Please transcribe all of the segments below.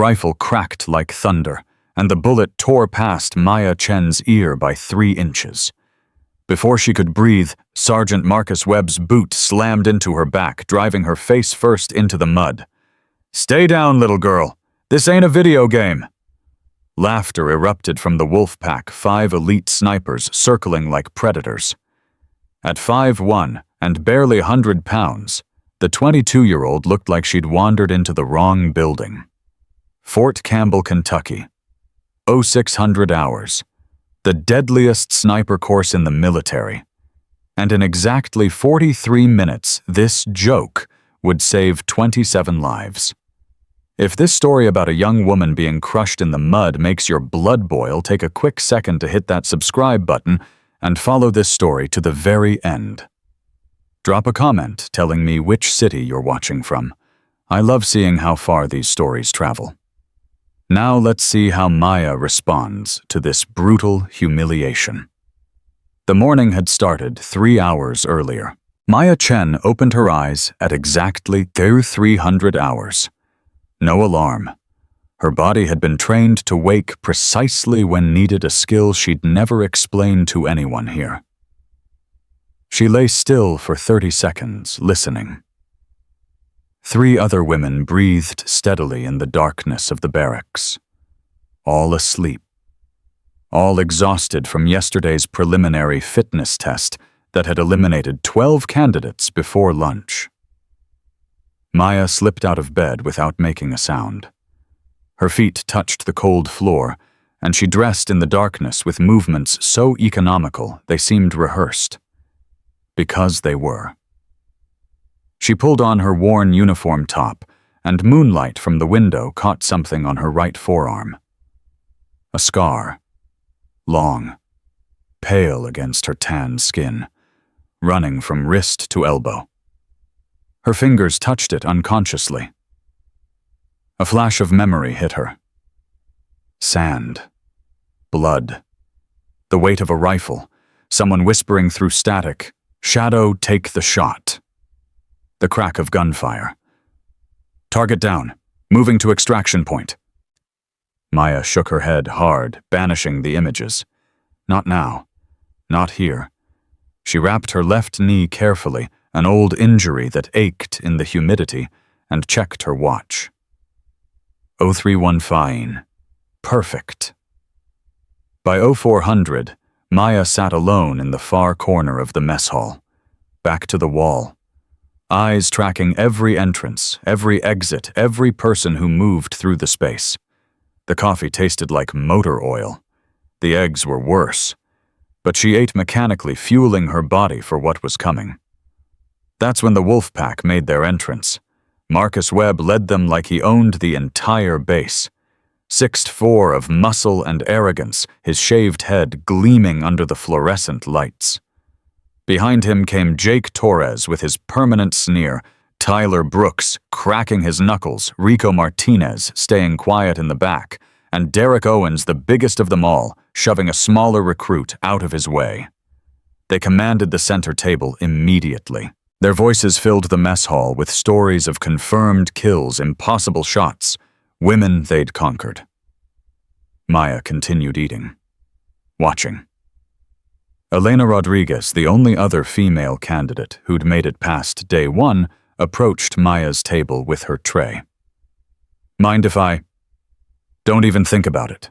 rifle cracked like thunder, and the bullet tore past Maya Chen's ear by 3 inches. Before she could breathe, Sergeant Marcus Webb's boot slammed into her back, driving her face first into the mud. "Stay down, little girl. This ain't a video game." Laughter erupted from the wolf pack, 5 elite snipers circling like predators. At 5'1" and barely 100 pounds, the 22-year-old looked like she'd wandered into the wrong building. Fort Campbell, Kentucky. 0600 hours. The deadliest sniper course in the military. And in exactly 43 minutes, this joke would save 27 lives. If this story about a young woman being crushed in the mud makes your blood boil, take a quick second to hit that subscribe button and follow this story to the very end. Drop a comment telling me which city you're watching from. I love seeing how far these stories travel. Now let's see how Maya responds to this brutal humiliation. The morning had started 3 hours earlier. Maya Chen opened her eyes at exactly 300 hours. No alarm. Her body had been trained to wake precisely when needed, a skill she'd never explained to anyone here. She lay still for 30 seconds, listening. 3 other women breathed steadily in the darkness of the barracks. All asleep. All exhausted from yesterday's preliminary fitness test that had eliminated 12 candidates before lunch. Maya slipped out of bed without making a sound. Her feet touched the cold floor, and she dressed in the darkness with movements so economical they seemed rehearsed. Because they were. She pulled on her worn uniform top, and moonlight from the window caught something on her right forearm. A scar. Long. Pale against her tan skin, running from wrist to elbow. Her fingers touched it unconsciously. A flash of memory hit her. Sand. Blood. The weight of a rifle. Someone whispering through static, "Shadow, take the shot." The crack of gunfire. "Target down. Moving to extraction point." Maya shook her head hard, banishing the images. Not now. Not here. She wrapped her left knee carefully, an old injury that ached in the humidity, and checked her watch. 0315. Perfect. By 0400, Maya sat alone in the far corner of the mess hall, back to the wall. Eyes tracking every entrance, every exit, every person who moved through the space. The coffee tasted like motor oil. The eggs were worse. But she ate mechanically, fueling her body for what was coming. That's when the wolf pack made their entrance. Marcus Webb led them like he owned the entire base. 6'4" of muscle and arrogance, his shaved head gleaming under the fluorescent lights. Behind him came Jake Torres with his permanent sneer, Tyler Brooks cracking his knuckles, Rico Martinez staying quiet in the back, and Derek Owens, the biggest of them all, shoving a smaller recruit out of his way. They commanded the center table immediately. Their voices filled the mess hall with stories of confirmed kills, impossible shots, women they'd conquered. Maya continued eating, watching. Elena Rodriguez, the only other female candidate who'd made it past day 1, approached Maya's table with her tray. "Mind if I—" "Don't even think about it."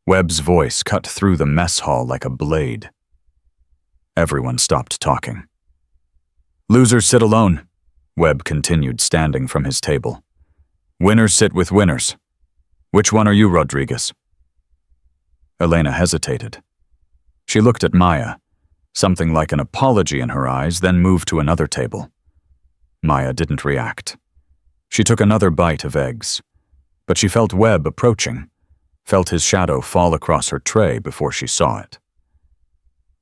Webb's voice cut through the mess hall like a blade. Everyone stopped talking. "Losers sit alone," Webb continued, standing from his table. "Winners sit with winners. Which one are you, Rodriguez?" Elena hesitated. She looked at Maya, something like an apology in her eyes, then moved to another table. Maya didn't react. She took another bite of eggs, but she felt Webb approaching, felt his shadow fall across her tray before she saw it.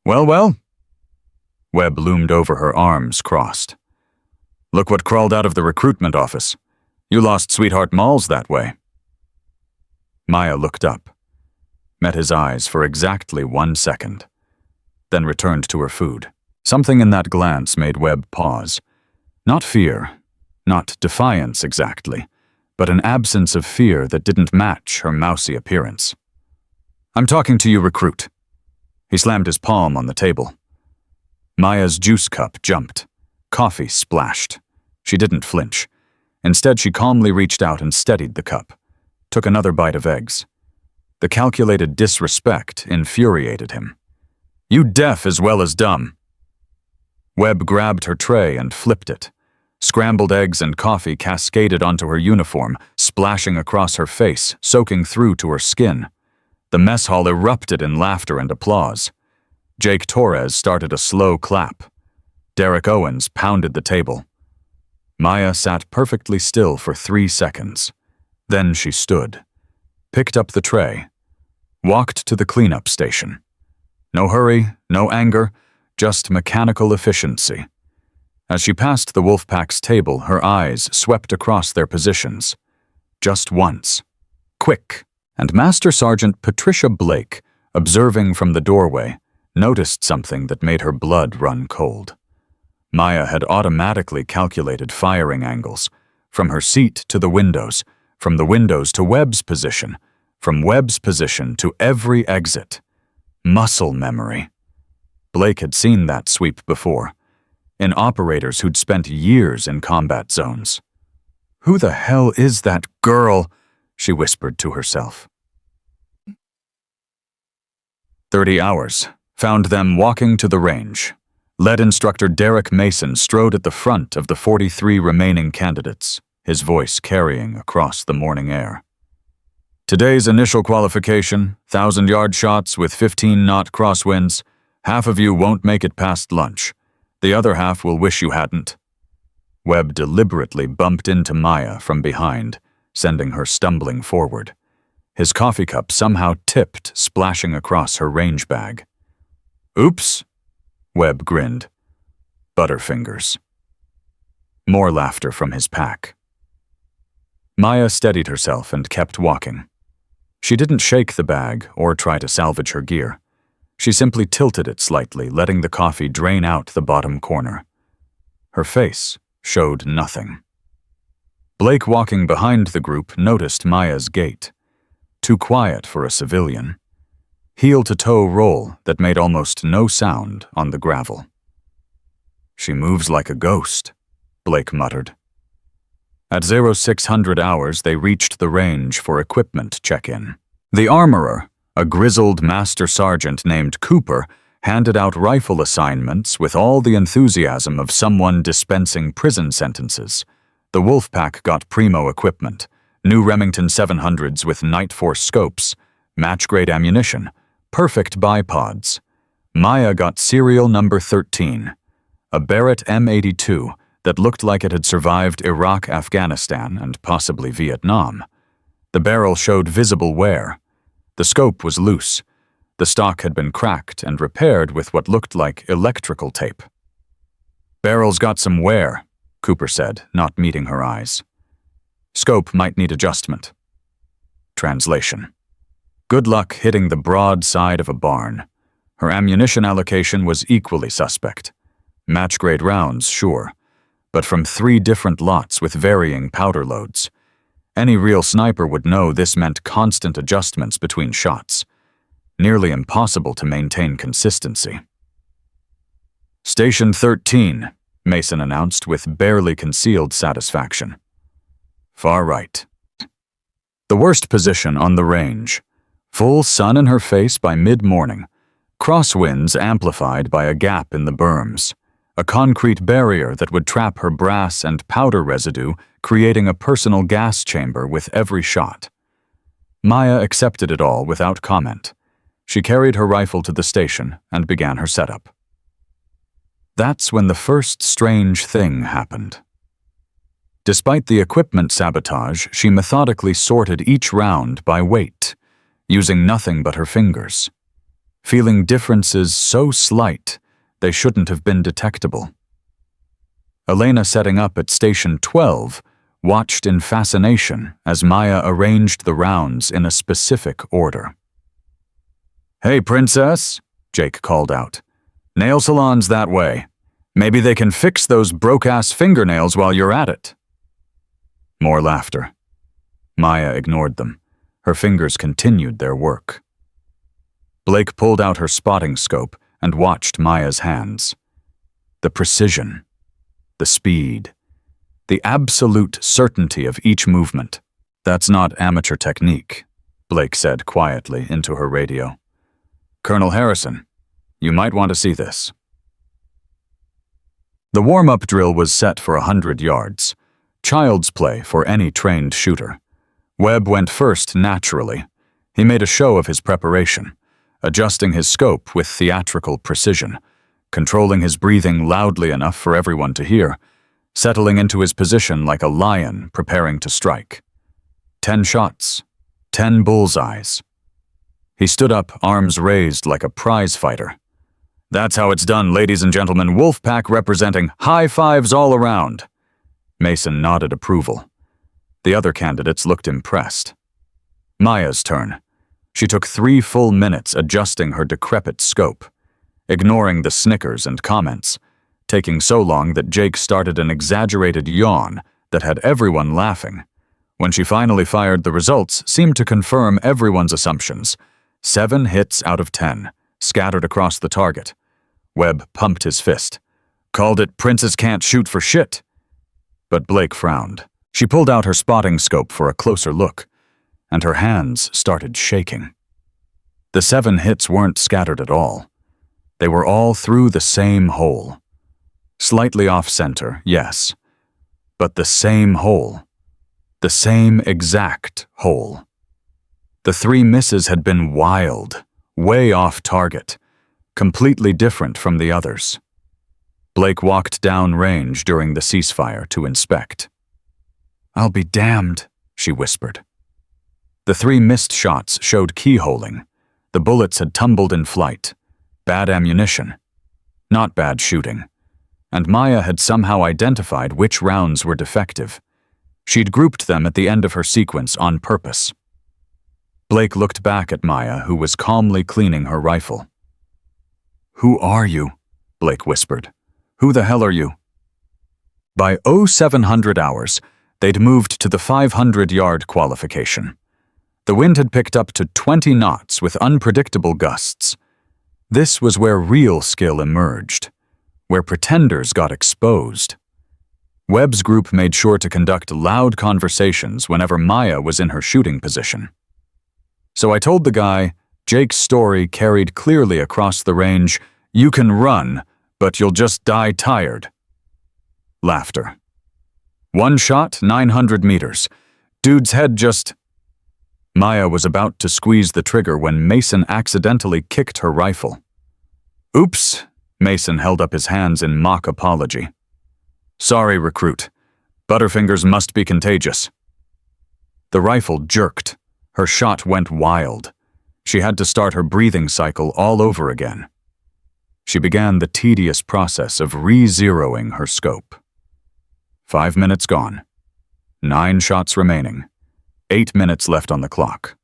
"Well, well?" Webb loomed over her, arms crossed. "Look what crawled out of the recruitment office. You lost Sweetheart Malls that way." Maya looked up, met his eyes for exactly 1 second, then returned to her food. Something in that glance made Webb pause. Not fear, not defiance exactly, but an absence of fear that didn't match her mousy appearance. "I'm talking to you, recruit." He slammed his palm on the table. Maya's juice cup jumped. Coffee splashed. She didn't flinch. Instead, she calmly reached out and steadied the cup. Took another bite of eggs. The calculated disrespect infuriated him. "You deaf as well as dumb." Webb grabbed her tray and flipped it. Scrambled eggs and coffee cascaded onto her uniform, splashing across her face, soaking through to her skin. The mess hall erupted in laughter and applause. Jake Torres started a slow clap. Derek Owens pounded the table. Maya sat perfectly still for 3 seconds. Then she stood, picked up the tray, walked to the cleanup station. No hurry, no anger, just mechanical efficiency. As she passed the Wolfpack's table, her eyes swept across their positions. Just once. Quick. And Master Sergeant Patricia Blake, observing from the doorway, noticed something that made her blood run cold. Maya had automatically calculated firing angles, from her seat to the windows, from the windows to Webb's position, from Webb's position to every exit. Muscle memory. Blake had seen that sweep before, in operators who'd spent years in combat zones. "Who the hell is that girl?" she whispered to herself. 30 hours found them walking to the range. Lead Instructor Derek Mason strode at the front of the 43 remaining candidates, his voice carrying across the morning air. "Today's initial qualification, 1,000-yard shots with 15-knot crosswinds. Half of you won't make it past lunch. The other half will wish you hadn't." Webb deliberately bumped into Maya from behind, sending her stumbling forward. His coffee cup somehow tipped, splashing across her range bag. "Oops," Webb grinned. Butterfingers. More laughter from his pack. Maya steadied herself and kept walking. She didn't shake the bag or try to salvage her gear. She simply tilted it slightly, letting the coffee drain out the bottom corner. Her face showed nothing. Blake, walking behind the group, noticed Maya's gait. Too quiet for a civilian. Heel-to-toe roll that made almost no sound on the gravel. "She moves like a ghost," Blake muttered. At 0600 hours, they reached the range for equipment check-in. The armorer, a grizzled master sergeant named Cooper, handed out rifle assignments with all the enthusiasm of someone dispensing prison sentences. The Wolfpack got primo equipment, new Remington 700s with Night Force scopes, match-grade ammunition, perfect bipods. Maya got serial number 13, a Barrett M82 that looked like it had survived Iraq, Afghanistan, and possibly Vietnam. The barrel showed visible wear. The scope was loose. The stock had been cracked and repaired with what looked like electrical tape. "Barrel's got some wear," Cooper said, not meeting her eyes. "Scope might need adjustment." Translation. Good luck hitting the broad side of a barn. Her ammunition allocation was equally suspect. Match-grade rounds, sure, but from 3 different lots with varying powder loads. Any real sniper would know this meant constant adjustments between shots. Nearly impossible to maintain consistency. "Station 13, Mason announced with barely concealed satisfaction. Far right. The worst position on the range. Full sun in her face by mid-morning. Crosswinds amplified by a gap in the berms. A concrete barrier that would trap her brass and powder residue, creating a personal gas chamber with every shot. Maya accepted it all without comment. She carried her rifle to the station and began her setup. That's when the first strange thing happened. Despite the equipment sabotage, she methodically sorted each round by weight, using nothing but her fingers. Feeling differences so slight, they shouldn't have been detectable. Elena, setting up at Station 12, watched in fascination as Maya arranged the rounds in a specific order. "Hey, Princess," Jake called out. "Nail salon's that way. Maybe they can fix those broke-ass fingernails while you're at it." More laughter. Maya ignored them. Her fingers continued their work. Blake pulled out her spotting scope and watched Maya's hands. The precision, the speed, the absolute certainty of each movement. "That's not amateur technique," Blake said quietly into her radio. "Colonel Harrison, you might want to see this." The warm-up drill was set for 100 yards. Child's play for any trained shooter. Webb went first naturally. He made a show of his preparation, adjusting his scope with theatrical precision, controlling his breathing loudly enough for everyone to hear, settling into his position like a lion preparing to strike. 10 shots, 10 bullseyes. He stood up, arms raised like a prize fighter. "That's how it's done, ladies and gentlemen. Wolfpack representing. High fives all around." Mason nodded approval. The other candidates looked impressed. Maya's turn. She took 3 full minutes adjusting her decrepit scope, ignoring the snickers and comments, taking so long that Jake started an exaggerated yawn that had everyone laughing. When she finally fired, the results seemed to confirm everyone's assumptions. 7 hits out of 10, scattered across the target. Webb pumped his fist. "Called it Princes Can't Shoot for Shit." But Blake frowned. She pulled out her spotting scope for a closer look, and her hands started shaking. The 7 hits weren't scattered at all. They were all through the same hole. Slightly off-center, yes, but the same hole. The same exact hole. The 3 misses had been wild, way off target, completely different from the others. Blake walked down range during the ceasefire to inspect. "I'll be damned," she whispered. The 3 missed shots showed keyholing. The bullets had tumbled in flight. Bad ammunition. Not bad shooting. And Maya had somehow identified which rounds were defective. She'd grouped them at the end of her sequence on purpose. Blake looked back at Maya, who was calmly cleaning her rifle. "Who are you?" Blake whispered. "Who the hell are you?" By 0700 hours, they'd moved to the 500-yard qualification. The wind had picked up to 20 knots with unpredictable gusts. This was where real skill emerged, where pretenders got exposed. Webb's group made sure to conduct loud conversations whenever Maya was in her shooting position. So I told the guy, Jake's story carried clearly across the range, "You can run, but you'll just die tired." Laughter. 1 shot, 900 meters. Dude's head just... Maya was about to squeeze the trigger when Mason accidentally kicked her rifle. "Oops," Mason held up his hands in mock apology. "Sorry, recruit. Butterfingers must be contagious." The rifle jerked. Her shot went wild. She had to start her breathing cycle all over again. She began the tedious process of re-zeroing her scope. 5 minutes gone. 9 shots remaining. 8 minutes left on the clock.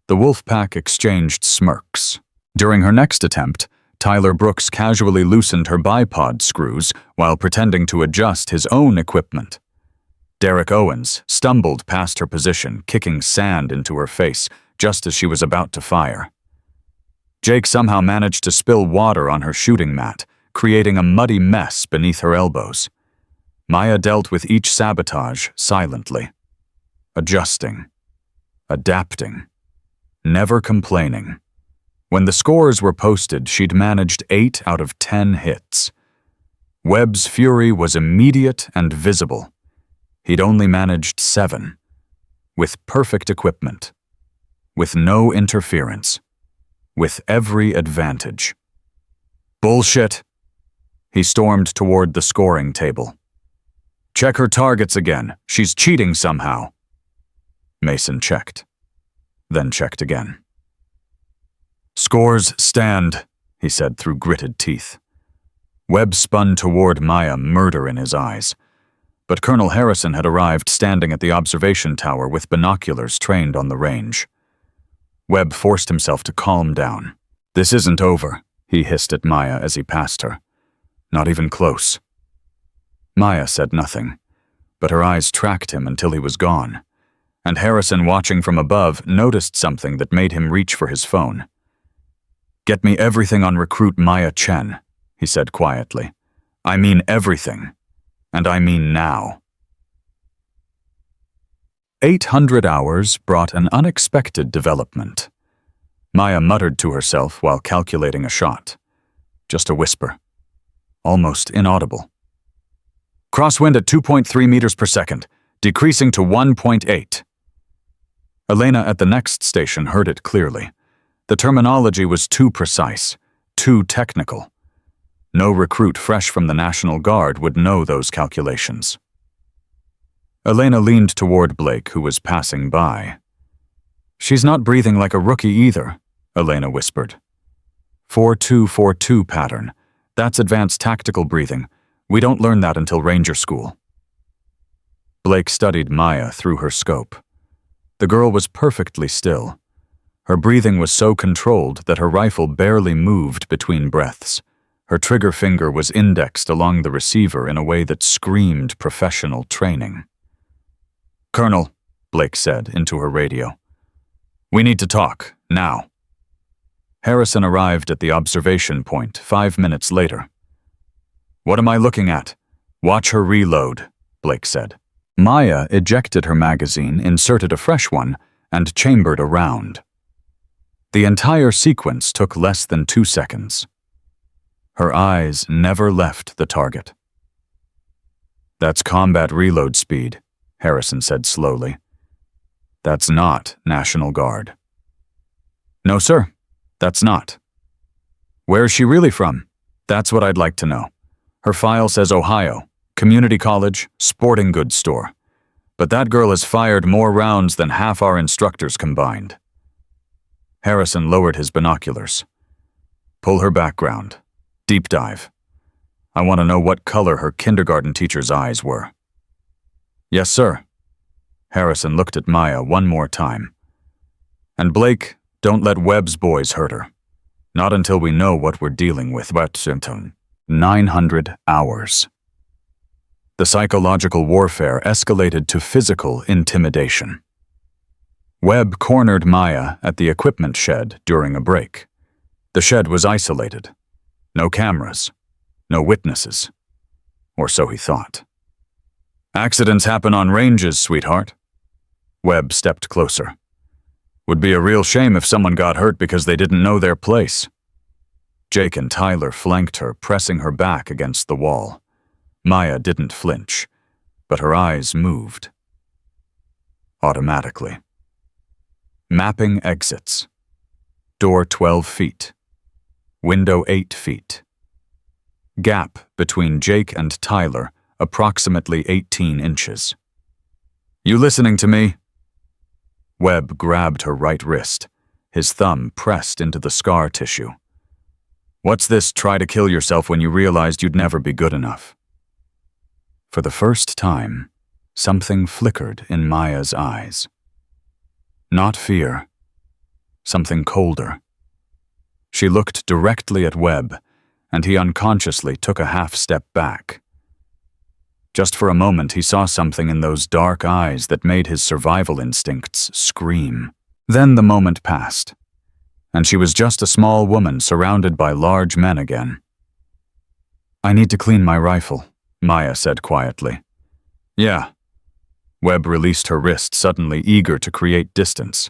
The Wolfpack exchanged smirks. During her next attempt, Tyler Brooks casually loosened her bipod screws while pretending to adjust his own equipment. Derek Owens stumbled past her position, kicking sand into her face just as she was about to fire. Jake somehow managed to spill water on her shooting mat, creating a muddy mess beneath her elbows. Maya dealt with each sabotage silently, adjusting, adapting, never complaining. When the scores were posted, she'd managed 8 out of 10 hits. Webb's fury was immediate and visible. He'd only managed 7, with perfect equipment, with no interference, with every advantage. "Bullshit!" He stormed toward the scoring table. "Check her targets again. She's cheating somehow." Mason checked, then checked again. "Scores stand," he said through gritted teeth. Webb spun toward Maya, murder in his eyes. But Colonel Harrison had arrived standing at the observation tower with binoculars trained on the range. Webb forced himself to calm down. "This isn't over," he hissed at Maya as he passed her. "Not even close." Maya said nothing, but her eyes tracked him until he was gone. and Harrison, watching from above, noticed something that made him reach for his phone. "Get me everything on recruit Maya Chen," he said quietly. "I mean everything. And I mean now." 800 hours brought an unexpected development. Maya muttered to herself while calculating a shot. Just a whisper. Almost inaudible. "Crosswind at 2.3 meters per second, decreasing to 1.8. Elena at the next station heard it clearly. The terminology was too precise, too technical. No recruit fresh from the National Guard would know those calculations. Elena leaned toward Blake, who was passing by. "She's not breathing like a rookie either," Elena whispered. 4-2-4-2 pattern. That's advanced tactical breathing. We don't learn that until Ranger School. Blake studied Maya through her scope. The girl was perfectly still. Her breathing was so controlled that her rifle barely moved between breaths. Her trigger finger was indexed along the receiver in a way that screamed professional training. "Colonel," Blake said into her radio. "We need to talk, now." Harrison arrived at the observation point 5 minutes later. "What am I looking at? Watch her reload," Blake said. Maya ejected her magazine, inserted a fresh one, and chambered a round. The entire sequence took less than 2 seconds. Her eyes never left the target. "That's combat reload speed," Harrison said slowly. "That's not National Guard." "No, sir, that's not." "Where is she really from? That's what I'd like to know. Her file says Ohio, community college, sporting goods store. But that girl has fired more rounds than half our instructors combined." Harrison lowered his binoculars. "Pull her background. Deep dive. I want to know what color her kindergarten teacher's eyes were." "Yes, sir." Harrison looked at Maya one more time. "And Blake, don't let Webb's boys hurt her. Not until we know what we're dealing with." 900 hours. The psychological warfare escalated to physical intimidation. Webb cornered Maya at the equipment shed during a break. The shed was isolated. No cameras. No witnesses. Or so he thought. "Accidents happen on ranges, sweetheart." Webb stepped closer. "Would be a real shame if someone got hurt because they didn't know their place." Jake and Tyler flanked her, pressing her back against the wall. Maya didn't flinch, but her eyes moved. Automatically. Mapping exits. Door 12 feet. Window 8 feet. Gap between Jake and Tyler, approximately 18 inches. "You listening to me?" Webb grabbed her right wrist, his thumb pressed into the scar tissue. "What's this try to kill yourself when you realized you'd never be good enough?" For the first time, something flickered in Maya's eyes. Not fear. Something colder. She looked directly at Webb, and he unconsciously took a half step back. Just for a moment, he saw something in those dark eyes that made his survival instincts scream. Then the moment passed, and she was just a small woman surrounded by large men again. "I need to clean my rifle," Maya said quietly. "Yeah." Webb released her wrist, suddenly eager to create distance.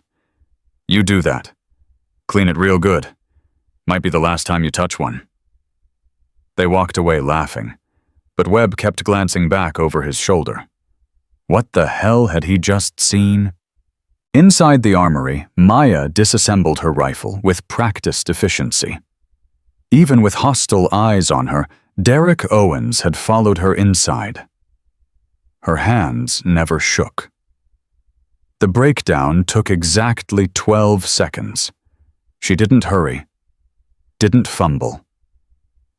"You do that. Clean it real good. Might be the last time you touch one." They walked away laughing, but Webb kept glancing back over his shoulder. What the hell had he just seen? Inside the armory, Maya disassembled her rifle with practiced efficiency. Even with hostile eyes on her, Derek Owens had followed her inside. Her hands never shook. The breakdown took exactly 12 seconds. She didn't hurry, didn't fumble,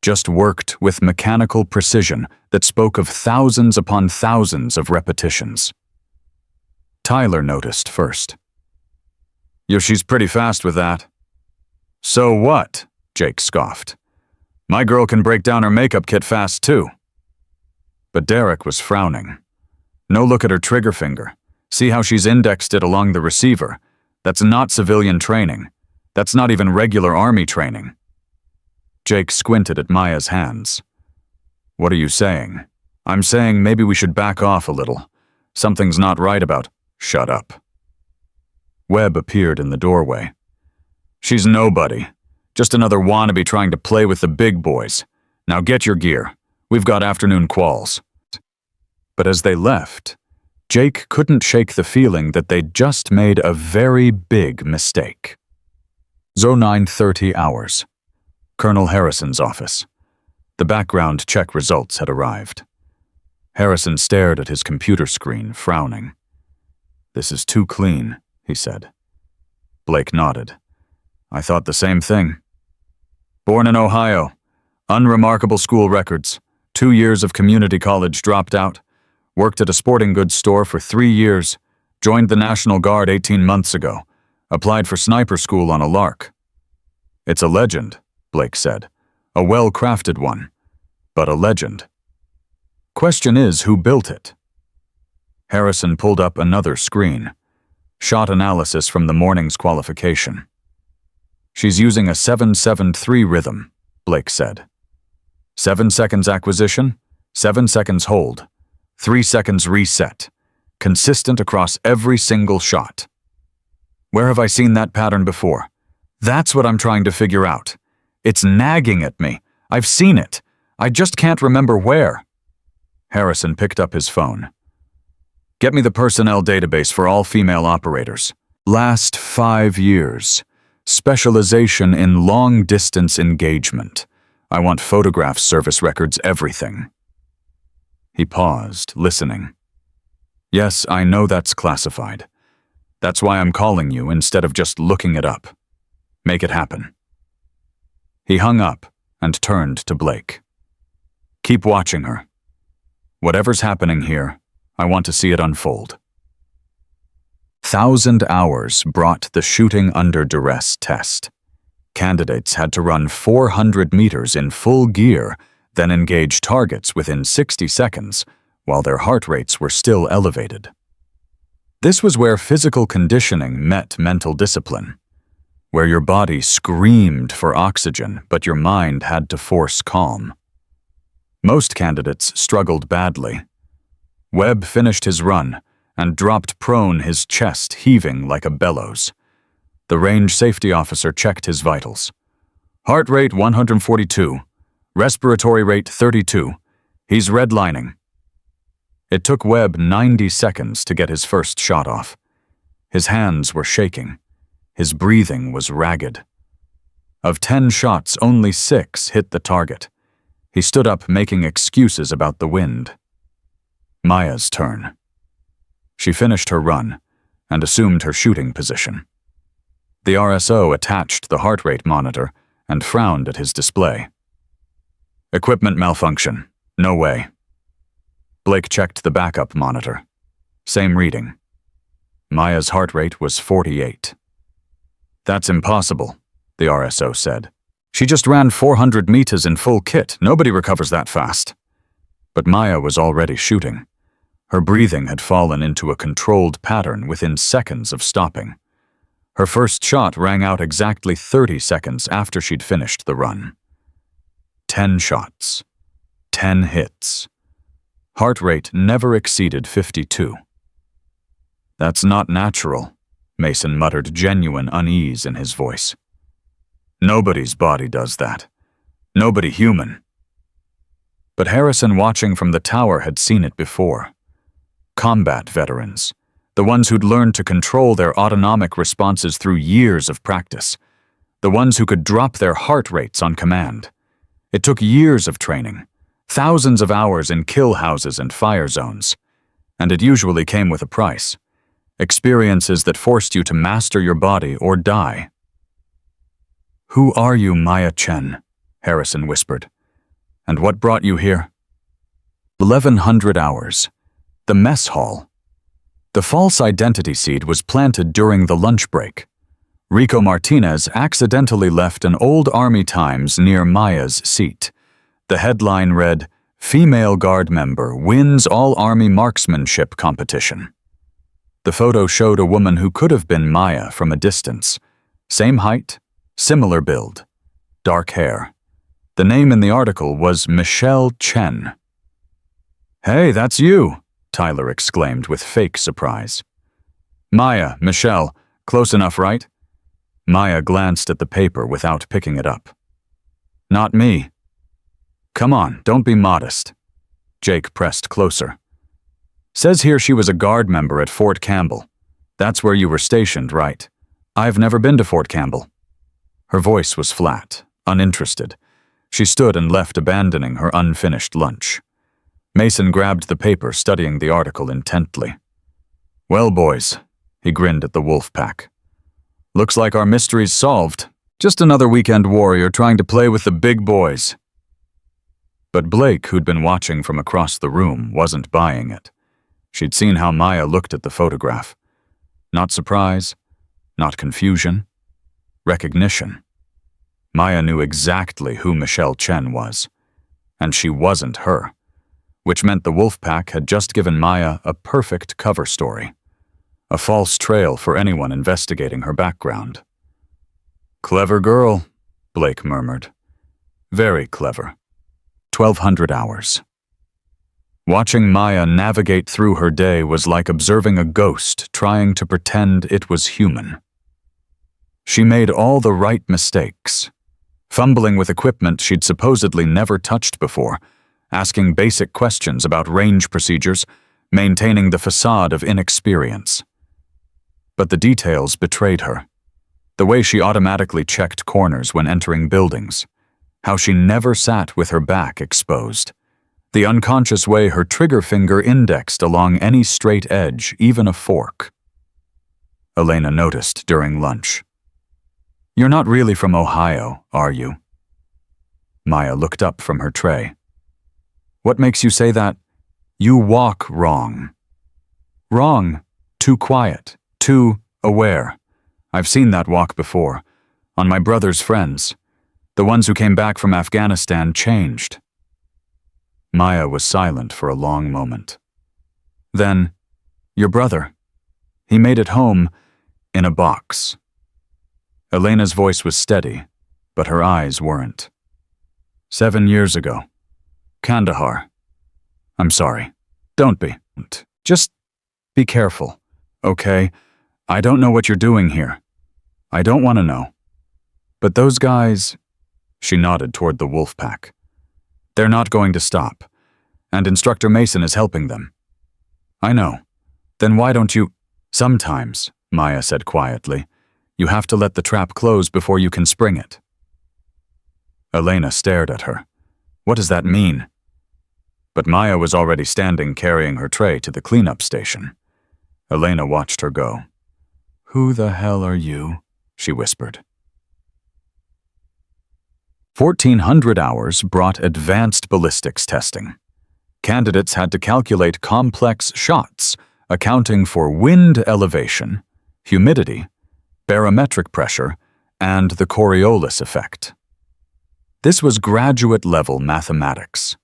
just worked with mechanical precision that spoke of thousands upon thousands of repetitions. Tyler noticed first. "She's pretty fast with that." "So what?" Jake scoffed. "My girl can break down her makeup kit fast too." But Derek was frowning. No look at her trigger finger. See how she's indexed it along the receiver? That's not civilian training. That's not even regular army training. Jake squinted at Maya's hands. What are you saying? I'm saying maybe we should back off a little. Something's not right about— Shut up. Webb appeared in the doorway. She's nobody. Just another wannabe trying to play with the big boys. Now get your gear. We've got afternoon quals. But as they left, Jake couldn't shake the feeling that they'd just made a very big mistake. 09:30 hours. Colonel Harrison's office. The background check results had arrived. Harrison stared at his computer screen, frowning. This is too clean, he said. Blake nodded. I thought the same thing. Born in Ohio. Unremarkable school records. 2 years of community college, dropped out. Worked at a sporting goods store for 3 years. Joined the National Guard 18 months ago. Applied for sniper school on a lark. It's a legend, Blake said. A well-crafted one. But a legend. Question is, who built it? Harrison pulled up another screen. Shot analysis from the morning's qualification. She's using a 7-7-3 rhythm, Blake said. 7 seconds acquisition, 7 seconds hold, 3 seconds reset. Consistent across every single shot. Where have I seen that pattern before? That's what I'm trying to figure out. It's nagging at me. I've seen it. I just can't remember where. Harrison picked up his phone. Get me the personnel database for all female operators. Last 5 years. Specialization in long-distance engagement. I want photographs, service records, everything. He paused, listening. Yes, I know that's classified. That's why I'm calling you instead of just looking it up. Make it happen. He hung up and turned to Blake. Keep watching her. Whatever's happening here, I want to see it unfold. 1,000 hours brought the shooting under duress test. Candidates had to run 400 meters in full gear, then engage targets within 60 seconds, while their heart rates were still elevated. This was where physical conditioning met mental discipline, where your body screamed for oxygen, but your mind had to force calm. Most candidates struggled badly. Webb finished his run and dropped prone, his chest heaving like a bellows. The range safety officer checked his vitals. Heart rate 142, respiratory rate 32. He's redlining. It took Webb 90 seconds to get his first shot off. His hands were shaking. His breathing was ragged. Of 10 shots, only 6 hit the target. He stood up, making excuses about the wind. Maya's turn. She finished her run and assumed her shooting position. The RSO attached the heart rate monitor and frowned at his display. Equipment malfunction. No way. Blake checked the backup monitor. Same reading. Maya's heart rate was 48. That's impossible, the RSO said. She just ran 400 meters in full kit. Nobody recovers that fast. But Maya was already shooting. Her breathing had fallen into a controlled pattern within seconds of stopping. Her first shot rang out exactly 30 seconds after she'd finished the run. 10 shots. 10 hits. Heart rate never exceeded 52. That's not natural, Mason muttered, genuine unease in his voice. Nobody's body does that. Nobody human. But Harrison, watching from the tower, had seen it before. Combat veterans, the ones who'd learned to control their autonomic responses through years of practice, the ones who could drop their heart rates on command. It took years of training, thousands of hours in kill houses and fire zones, and it usually came with a price. Experiences that forced you to master your body or die. Who are you, Maya Chen? Harrison whispered. And what brought you here? 1,100 hours. The mess hall. The false identity seed was planted during the lunch break. Rico Martinez accidentally left an old Army Times near Maya's seat. The headline read, "Female Guard member wins all Army marksmanship competition." The photo showed a woman who could have been Maya from a distance. Same height, similar build, dark hair. The name in the article was Michelle Chen. "Hey, that's you," Tyler exclaimed with fake surprise. "Maya, Michelle, close enough, right?" Maya glanced at the paper without picking it up. "Not me." "Come on, don't be modest." Jake pressed closer. "Says here she was a guard member at Fort Campbell. That's where you were stationed, right? I've never been to Fort Campbell." Her voice was flat, uninterested. She stood and left, abandoning her unfinished lunch. Mason grabbed the paper, studying the article intently. "Well, boys," he grinned at the wolf pack. "Looks like our mystery's solved. Just another weekend warrior trying to play with the big boys." But Blake, who'd been watching from across the room, wasn't buying it. She'd seen how Maya looked at the photograph. Not surprise, not confusion, recognition. Maya knew exactly who Michelle Chen was, and she wasn't her, which meant the Wolfpack had just given Maya a perfect cover story, a false trail for anyone investigating her background. "Clever girl," Blake murmured. "Very clever. 1,200 hours." Watching Maya navigate through her day was like observing a ghost trying to pretend it was human. She made all the right mistakes, fumbling with equipment she'd supposedly never touched before, asking basic questions about range procedures, maintaining the facade of inexperience. But the details betrayed her. The way she automatically checked corners when entering buildings, how she never sat with her back exposed, the unconscious way her trigger finger indexed along any straight edge, even a fork. Elena noticed during lunch. "You're not really from Ohio, are you?" Maya looked up from her tray. "What makes you say that? You walk wrong." "Wrong. Too quiet. Too aware. I've seen that walk before. On my brother's friends. The ones who came back from Afghanistan changed." Maya was silent for a long moment. Then, "Your brother. He made it home in a box." Elena's voice was steady, but her eyes weren't. 7 years ago. Kandahar. I'm sorry. Don't be. Just be careful, okay? I don't know what you're doing here. I don't want to know. But those guys, she nodded toward the wolf pack. They're not going to stop, and Instructor Mason is helping them. I know. Then why don't you? Sometimes, Maya said quietly, you have to let the trap close before you can spring it. Elena stared at her. What does that mean? But Maya was already standing carrying her tray to the cleanup station. Elena watched her go. Who the hell are you? She whispered. 1,400 hours brought advanced ballistics testing. Candidates had to calculate complex shots, accounting for wind elevation, humidity, barometric pressure, and the Coriolis effect. This was graduate-level mathematics.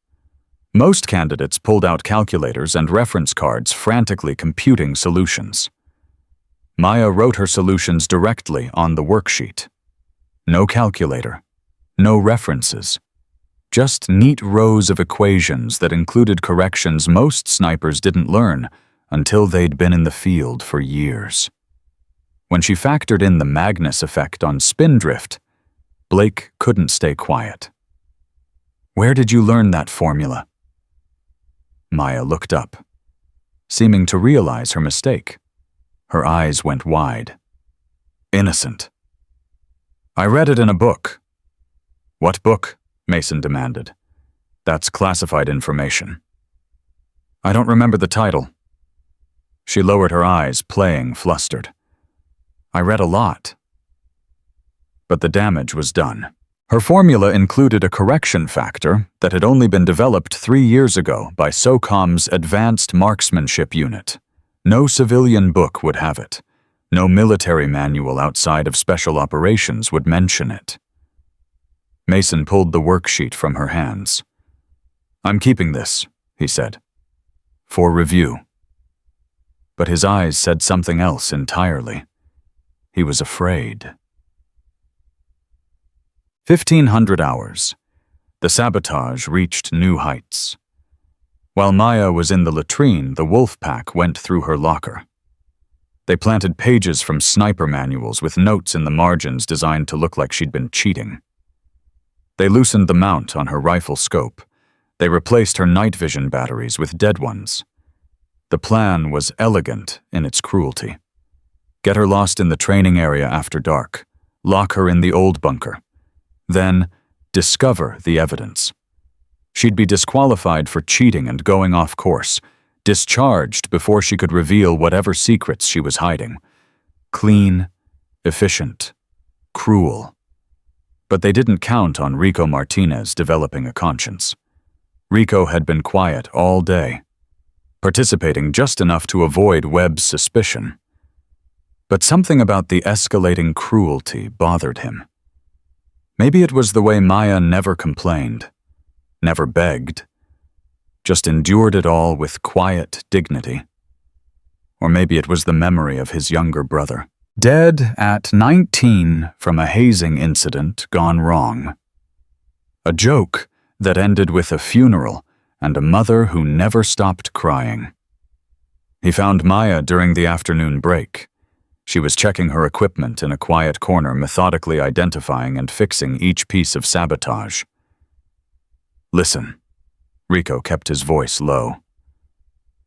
Most candidates pulled out calculators and reference cards, frantically computing solutions. Maya wrote her solutions directly on the worksheet. No calculator, no references, just neat rows of equations that included corrections most snipers didn't learn until they'd been in the field for years. When she factored in the Magnus effect on spindrift, Blake couldn't stay quiet. Where did you learn that formula? Maya looked up, seeming to realize her mistake. Her eyes went wide. Innocent. I read it in a book. What book? Mason demanded. That's classified information. I don't remember the title. She lowered her eyes, playing flustered. I read a lot. But the damage was done. Her formula included a correction factor that had only been developed 3 years ago by SOCOM's Advanced Marksmanship Unit. No civilian book would have it. No military manual outside of special operations would mention it. Mason pulled the worksheet from her hands. I'm keeping this, he said. For review. but his eyes said something else entirely. He was afraid. 1,500 hours. The sabotage reached new heights. While Maya was in the latrine, the wolf pack went through her locker. They planted pages from sniper manuals with notes in the margins designed to look like she'd been cheating. They loosened the mount on her rifle scope. They replaced her night vision batteries with dead ones. The plan was elegant in its cruelty. Get her lost in the training area after dark. Lock her in the old bunker. Then, discover the evidence. She'd be disqualified for cheating and going off course, discharged before she could reveal whatever secrets she was hiding. Clean, efficient, cruel. But they didn't count on Rico Martinez developing a conscience. Rico had been quiet all day, participating just enough to avoid Webb's suspicion. But something about the escalating cruelty bothered him. Maybe it was the way Maya never complained, never begged, just endured it all with quiet dignity. Or maybe it was the memory of his younger brother, dead at 19 from a hazing incident gone wrong. A joke that ended with a funeral and a mother who never stopped crying. He found Maya during the afternoon break. She was checking her equipment in a quiet corner, methodically identifying and fixing each piece of sabotage. Listen. Rico kept his voice low.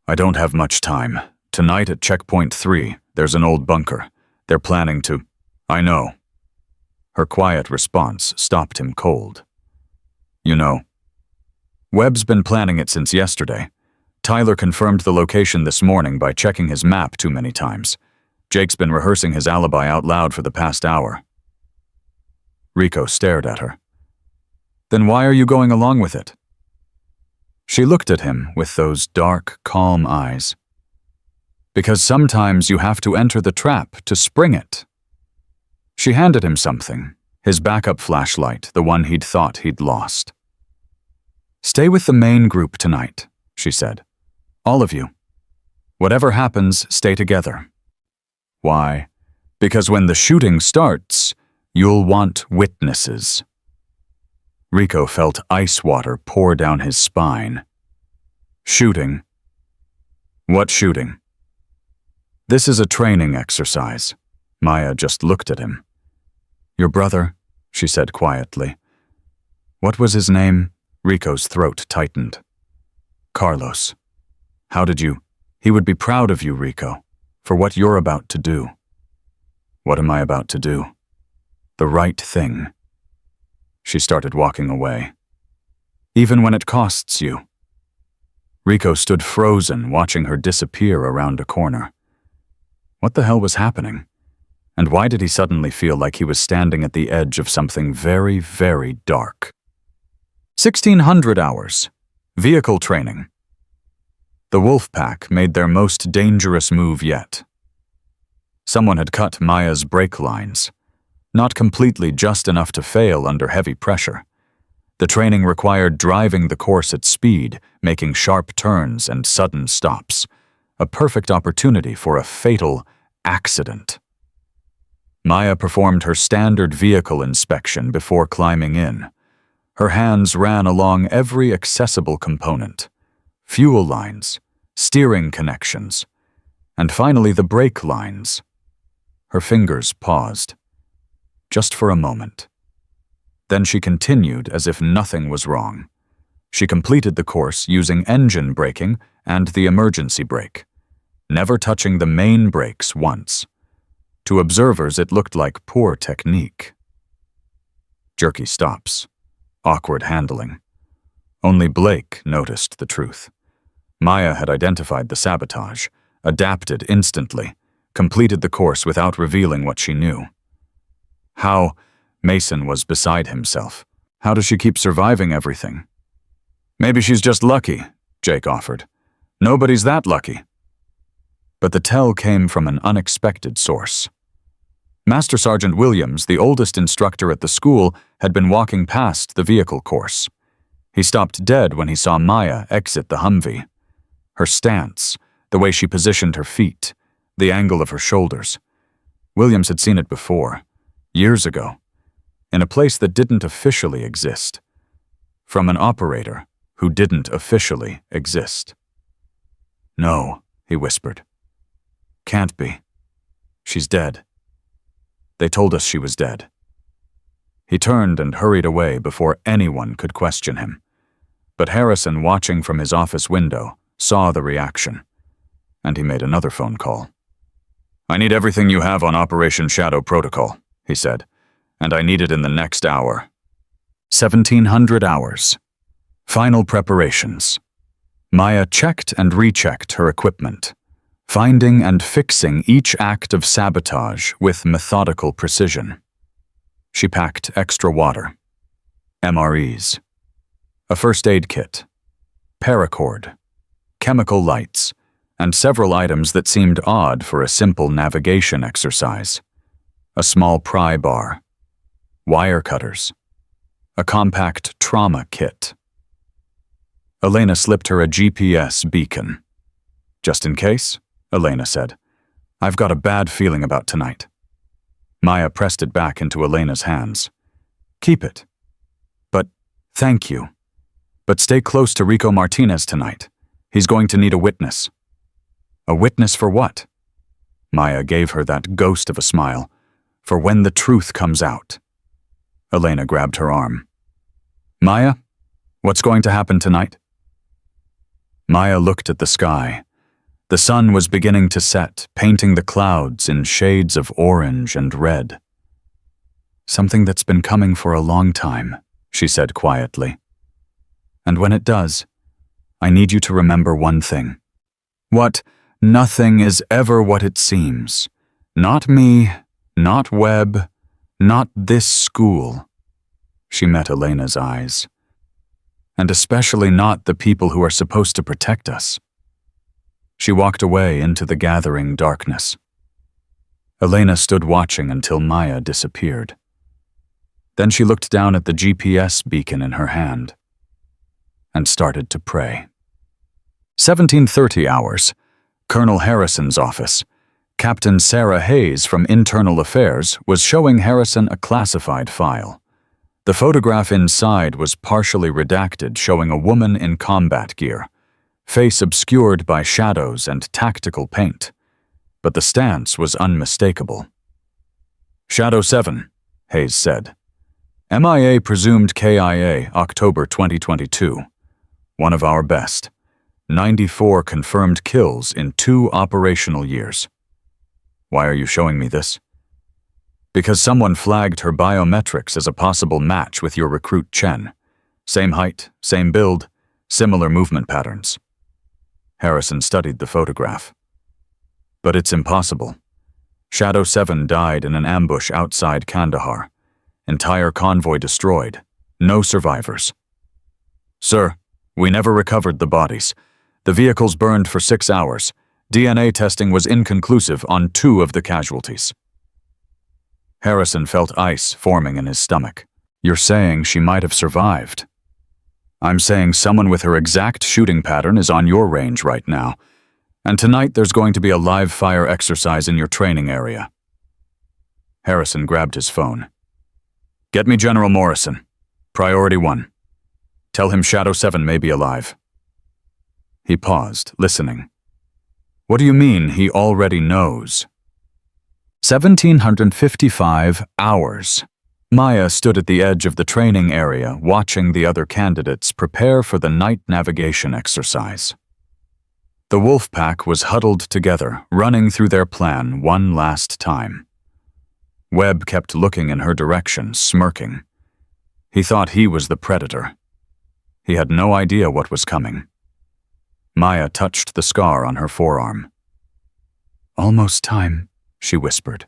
I don't have much time. Tonight at checkpoint 3, there's an old bunker. They're planning to... I know. Her quiet response stopped him cold. You know. Webb's been planning it since yesterday. Tyler confirmed the location this morning by checking his map too many times. Jake's been rehearsing his alibi out loud for the past hour. Rico stared at her. Then why are you going along with it? She looked at him with those dark, calm eyes. Because sometimes you have to enter the trap to spring it. She handed him something, his backup flashlight, the one he'd thought he'd lost. Stay with the main group tonight, she said. All of you. Whatever happens, stay together. Why? Because when the shooting starts, you'll want witnesses. Rico felt ice water pour down his spine. Shooting? What shooting? This is a training exercise. Maya just looked at him. Your brother, she said quietly. What was his name? Rico's throat tightened. Carlos. How did you? He would be proud of you, Rico, for what you're about to do. What am I about to do? The right thing. She started walking away. Even when it costs you. Rico stood frozen, watching her disappear around a corner. What the hell was happening? And why did he suddenly feel like he was standing at the edge of something very, very dark? 1,600 hours. Vehicle training. The wolf pack made their most dangerous move yet. Someone had cut Maya's brake lines. Not completely, just enough to fail under heavy pressure. The training required driving the course at speed, making sharp turns and sudden stops. A perfect opportunity for a fatal accident. Maya performed her standard vehicle inspection before climbing in. Her hands ran along every accessible component. Fuel lines, steering connections, and finally the brake lines. Her fingers paused. Just for a moment. Then she continued as if nothing was wrong. She completed the course using engine braking and the emergency brake, never touching the main brakes once. To observers, it looked like poor technique. Jerky stops. Awkward handling. Only Blake noticed the truth. Maya had identified the sabotage, adapted instantly, completed the course without revealing what she knew. How? Mason was beside himself. How does she keep surviving everything? Maybe she's just lucky, Jake offered. Nobody's that lucky. But the tell came from an unexpected source. Master Sergeant Williams, the oldest instructor at the school, had been walking past the vehicle course. He stopped dead when he saw Maya exit the Humvee. Her stance, the way she positioned her feet, the angle of her shoulders. Williams had seen it before, years ago, in a place that didn't officially exist, from an operator who didn't officially exist. "No," he whispered. "Can't be. She's dead. They told us she was dead." He turned and hurried away before anyone could question him. But Harrison, watching from his office window, saw the reaction, and he made another phone call. "I need everything you have on Operation Shadow Protocol," he said, "and I need it in the next hour." 1700 hours. Final preparations. Maya checked and rechecked her equipment, finding and fixing each act of sabotage with methodical precision. She packed extra water, MREs, a first aid kit, paracord, chemical lights, and several items that seemed odd for a simple navigation exercise. A small pry bar, wire cutters, a compact trauma kit. Elena slipped her a GPS beacon. "Just in case," Elena said. "I've got a bad feeling about tonight." Maya pressed it back into Elena's hands. "Keep it. But thank you. But stay close to Rico Martinez tonight. He's going to need a witness." "A witness for what?" Maya gave her that ghost of a smile. "For when the truth comes out." Elena grabbed her arm. "Maya, what's going to happen tonight?" Maya looked at the sky. The sun was beginning to set, painting the clouds in shades of orange and red. "Something that's been coming for a long time," she said quietly. "And when it does, I need you to remember one thing. What? Nothing is ever what it seems. Not me, not Webb, not this school." She met Elena's eyes. "And especially not the people who are supposed to protect us." She walked away into the gathering darkness. Elena stood watching until Maya disappeared. Then she looked down at the GPS beacon in her hand and started to pray. 1730 hours. Colonel Harrison's office. Captain Sarah Hayes from Internal Affairs was showing Harrison a classified file. The photograph inside was partially redacted, showing a woman in combat gear, face obscured by shadows and tactical paint, but the stance was unmistakable. "Shadow 7, Hayes said. "MIA presumed KIA, October 2022. One of our best. 94 confirmed kills in 2 operational years." "Why are you showing me this?" "Because someone flagged her biometrics as a possible match with your recruit Chen. Same height, same build, similar movement patterns." Harrison studied the photograph. "But it's impossible. Shadow 7 died in an ambush outside Kandahar. Entire convoy destroyed. No survivors." "Sir, we never recovered the bodies. The vehicles burned for 6 hours. DNA testing was inconclusive on 2 of the casualties." Harrison felt ice forming in his stomach. "You're saying she might have survived?" "I'm saying someone with her exact shooting pattern is on your range right now. And tonight there's going to be a live fire exercise in your training area." Harrison grabbed his phone. "Get me General Morrison. Priority 1. Tell him Shadow 7 may be alive." He paused, listening. "What do you mean he already knows?" 1755 hours. Maya stood at the edge of the training area, watching the other candidates prepare for the night navigation exercise. The wolf pack was huddled together, running through their plan one last time. Webb kept looking in her direction, smirking. He thought he was the predator. He had no idea what was coming. Maya touched the scar on her forearm. "Almost time," she whispered.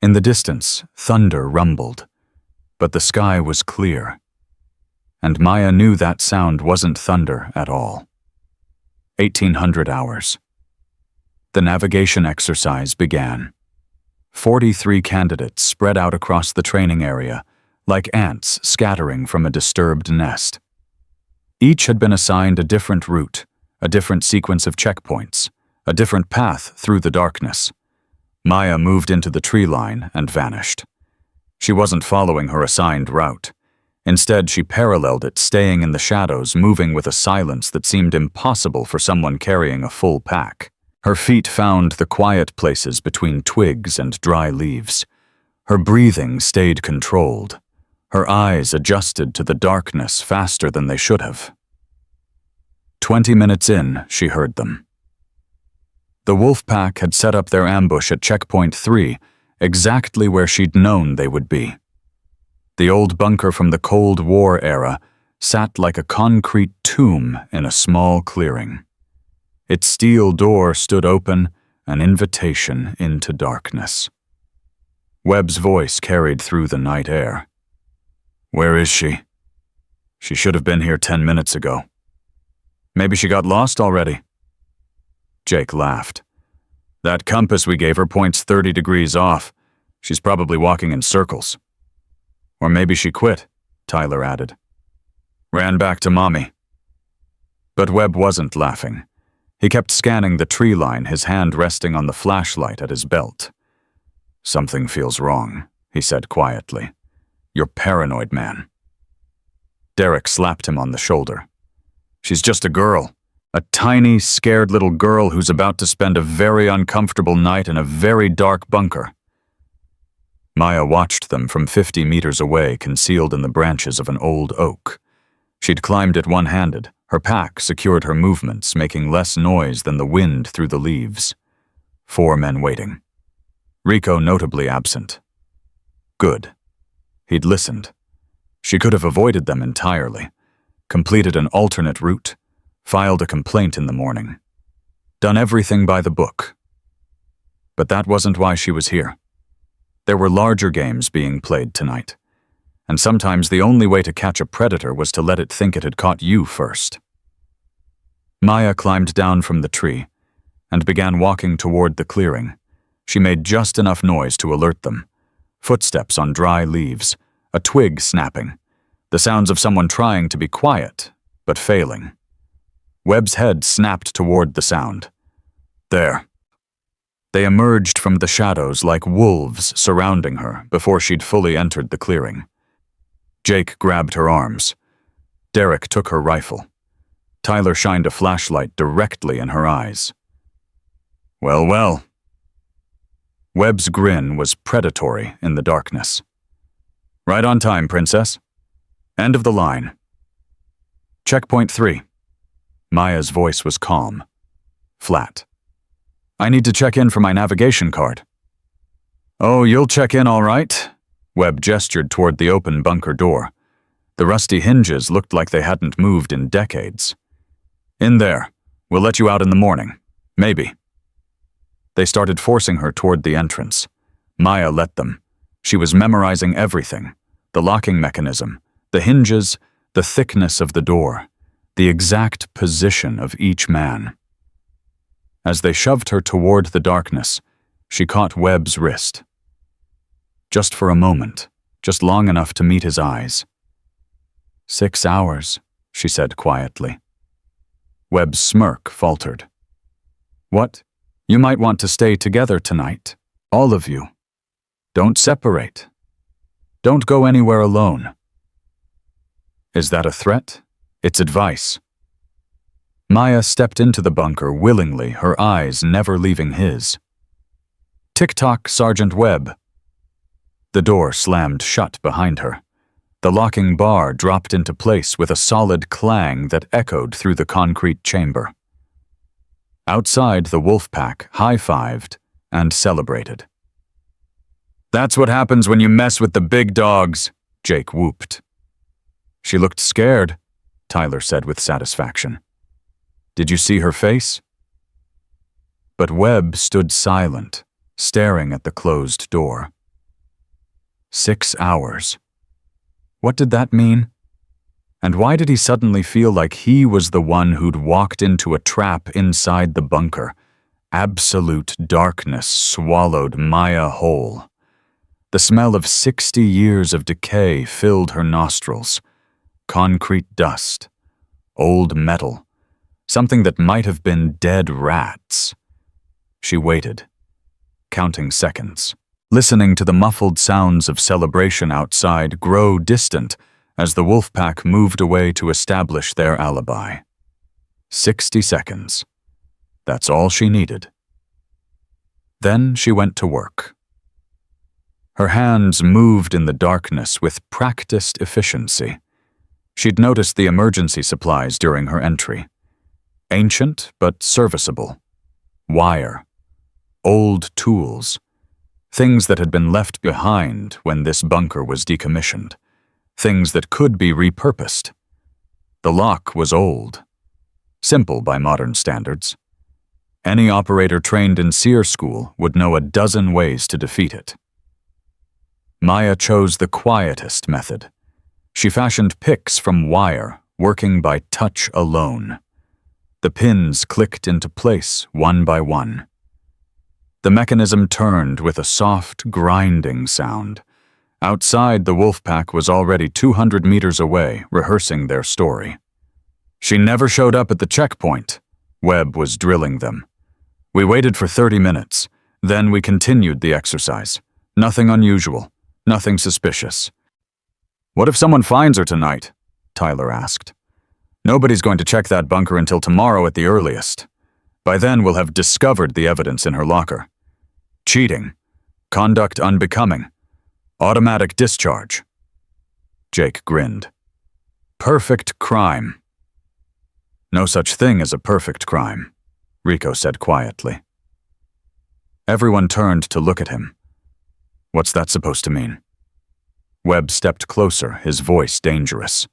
In the distance, thunder rumbled, but the sky was clear, and Maya knew that sound wasn't thunder at all. 1800 hours. The navigation exercise began. 43 candidates spread out across the training area, like ants scattering from a disturbed nest. Each had been assigned a different route, a different sequence of checkpoints, a different path through the darkness. Maya moved into the tree line and vanished. She wasn't following her assigned route. Instead, she paralleled it, staying in the shadows, moving with a silence that seemed impossible for someone carrying a full pack. Her feet found the quiet places between twigs and dry leaves. Her breathing stayed controlled. Her eyes adjusted to the darkness faster than they should have. 20 minutes in, she heard them. The wolf pack had set up their ambush at checkpoint 3, exactly where she'd known they would be. The old bunker from the Cold War era sat like a concrete tomb in a small clearing. Its steel door stood open, an invitation into darkness. Webb's voice carried through the night air. "Where is she? She should have been here 10 minutes ago. Maybe she got lost already." Jake laughed. "That compass we gave her points 30 degrees off. She's probably walking in circles." "Or maybe she quit," Tyler added. "Ran back to Mommy." But Webb wasn't laughing. He kept scanning the tree line, his hand resting on the flashlight at his belt. "Something feels wrong," he said quietly. "You're paranoid, man." Derek slapped him on the shoulder. "She's just a girl. A tiny, scared little girl who's about to spend a very uncomfortable night in a very dark bunker." Maya watched them from 50 meters away, concealed in the branches of an old oak. She'd climbed it one-handed. Her pack secured her movements, making less noise than the wind through the leaves. 4 men waiting. Rico notably absent. Good. He'd listened. She could have avoided them entirely, completed an alternate route, filed a complaint in the morning, done everything by the book. But that wasn't why she was here. There were larger games being played tonight, and sometimes the only way to catch a predator was to let it think it had caught you first. Maya climbed down from the tree and began walking toward the clearing. She made just enough noise to alert them. Footsteps on dry leaves, a twig snapping, the sounds of someone trying to be quiet, but failing. Webb's head snapped toward the sound. There. They emerged from the shadows like wolves surrounding her before she'd fully entered the clearing. Jake grabbed her arms. Derek took her rifle. Tyler shined a flashlight directly in her eyes. "Well, well." Webb's grin was predatory in the darkness. "Right on time, Princess. End of the line." Checkpoint 3. Maya's voice was calm, flat. "I need to check in for my navigation card." "Oh, you'll check in all right." Webb gestured toward the open bunker door. The rusty hinges looked like they hadn't moved in decades. "In there. We'll let you out in the morning. Maybe." They started forcing her toward the entrance. Maya let them. She was memorizing everything: the locking mechanism, the hinges, the thickness of the door, the exact position of each man. As they shoved her toward the darkness, she caught Webb's wrist. Just for a moment, just long enough to meet his eyes. 6 hours, she said quietly. Webb's smirk faltered. "What? You might want to stay together tonight, all of you. Don't separate. Don't go anywhere alone." Is that a threat? It's advice. Maya stepped into the bunker willingly, her eyes never leaving his. "Tick-tock, Sergeant Webb." The door slammed shut behind her. The locking bar dropped into place with a solid clang that echoed through the concrete chamber. Outside, the wolf pack high-fived and celebrated. "That's what happens when you mess with the big dogs," Jake whooped. "She looked scared," Tyler said with satisfaction. "Did you see her face?" But Webb stood silent, staring at the closed door. 6 hours. What did that mean? And why did he suddenly feel like he was the one who'd walked into a trap inside the bunker? Absolute darkness swallowed Maya whole. The smell of 60 years of decay filled her nostrils. Concrete dust, old metal, something that might have been dead rats. She waited, counting seconds, listening to the muffled sounds of celebration outside grow distant as the wolf pack moved away to establish their alibi. 60 seconds. That's all she needed. Then she went to work. Her hands moved in the darkness with practiced efficiency. She'd noticed the emergency supplies during her entry. Ancient but serviceable. Wire. Old tools. Things that had been left behind when this bunker was decommissioned. Things that could be repurposed. The lock was old. Simple by modern standards. Any operator trained in SEER school would know a dozen ways to defeat it. Maya chose the quietest method. She fashioned picks from wire, working by touch alone. The pins clicked into place one by one. The mechanism turned with a soft, grinding sound. Outside, the wolf pack was already 200 meters away, rehearsing their story. She never showed up at the checkpoint. Webb was drilling them. We waited for 30 minutes. Then we continued the exercise. Nothing unusual. Nothing suspicious. "What if someone finds her tonight?" Tyler asked. "Nobody's going to check that bunker until tomorrow at the earliest. By then we'll have discovered the evidence in her locker. Cheating. Conduct unbecoming. Automatic discharge." Jake grinned. "Perfect crime." "No such thing as a perfect crime," Rico said quietly. Everyone turned to look at him. "What's that supposed to mean?" Webb stepped closer, his voice dangerous.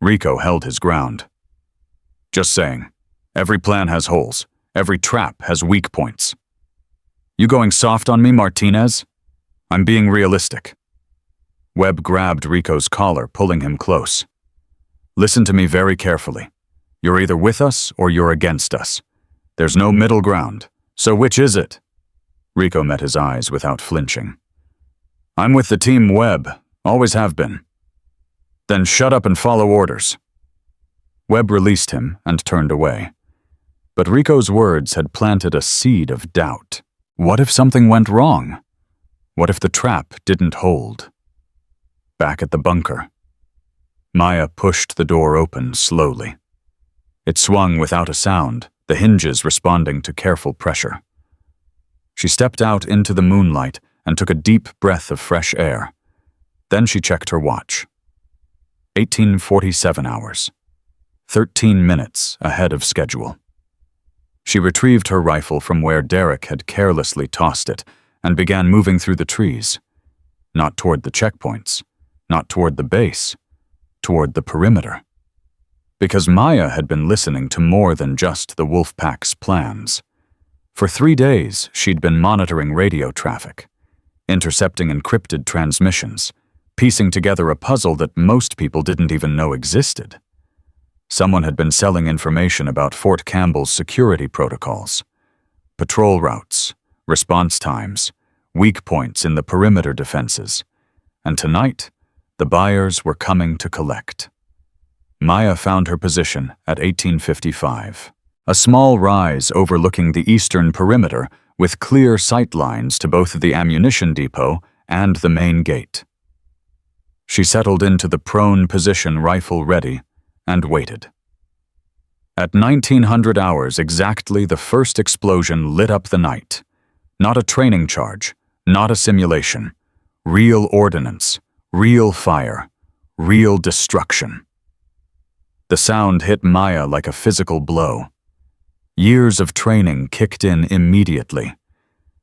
Rico held his ground. "Just saying, every plan has holes. Every trap has weak points. You going soft on me, Martinez? I'm being realistic." Webb grabbed Rico's collar, pulling him close. "Listen to me very carefully. You're either with us or you're against us. There's no middle ground. So which is it?" Rico met his eyes without flinching. "I'm with the team Webb. Always have been." "Then shut up and follow orders." Webb released him and turned away. But Rico's words had planted a seed of doubt. What if something went wrong? What if the trap didn't hold? Back at the bunker, Maya pushed the door open slowly. It swung without a sound, the hinges responding to careful pressure. She stepped out into the moonlight and took a deep breath of fresh air. Then she checked her watch. 1847 hours. 13 minutes ahead of schedule. She retrieved her rifle from where Derek had carelessly tossed it and began moving through the trees. Not toward the checkpoints, not toward the base, toward the perimeter. Because Maya had been listening to more than just the wolf pack's plans. For 3 days, she'd been monitoring radio traffic, intercepting encrypted transmissions, piecing together a puzzle that most people didn't even know existed. Someone had been selling information about Fort Campbell's security protocols, patrol routes, response times, weak points in the perimeter defenses, and tonight, the buyers were coming to collect. Maya found her position at 1855. A small rise overlooking the eastern perimeter with clear sight lines to both the ammunition depot and the main gate. She settled into the prone position, rifle ready, and waited. At 1900 hours exactly, the first explosion lit up the night. Not a training charge, not a simulation. Real ordnance, real fire, real destruction. The sound hit Maya like a physical blow. Years of training kicked in immediately.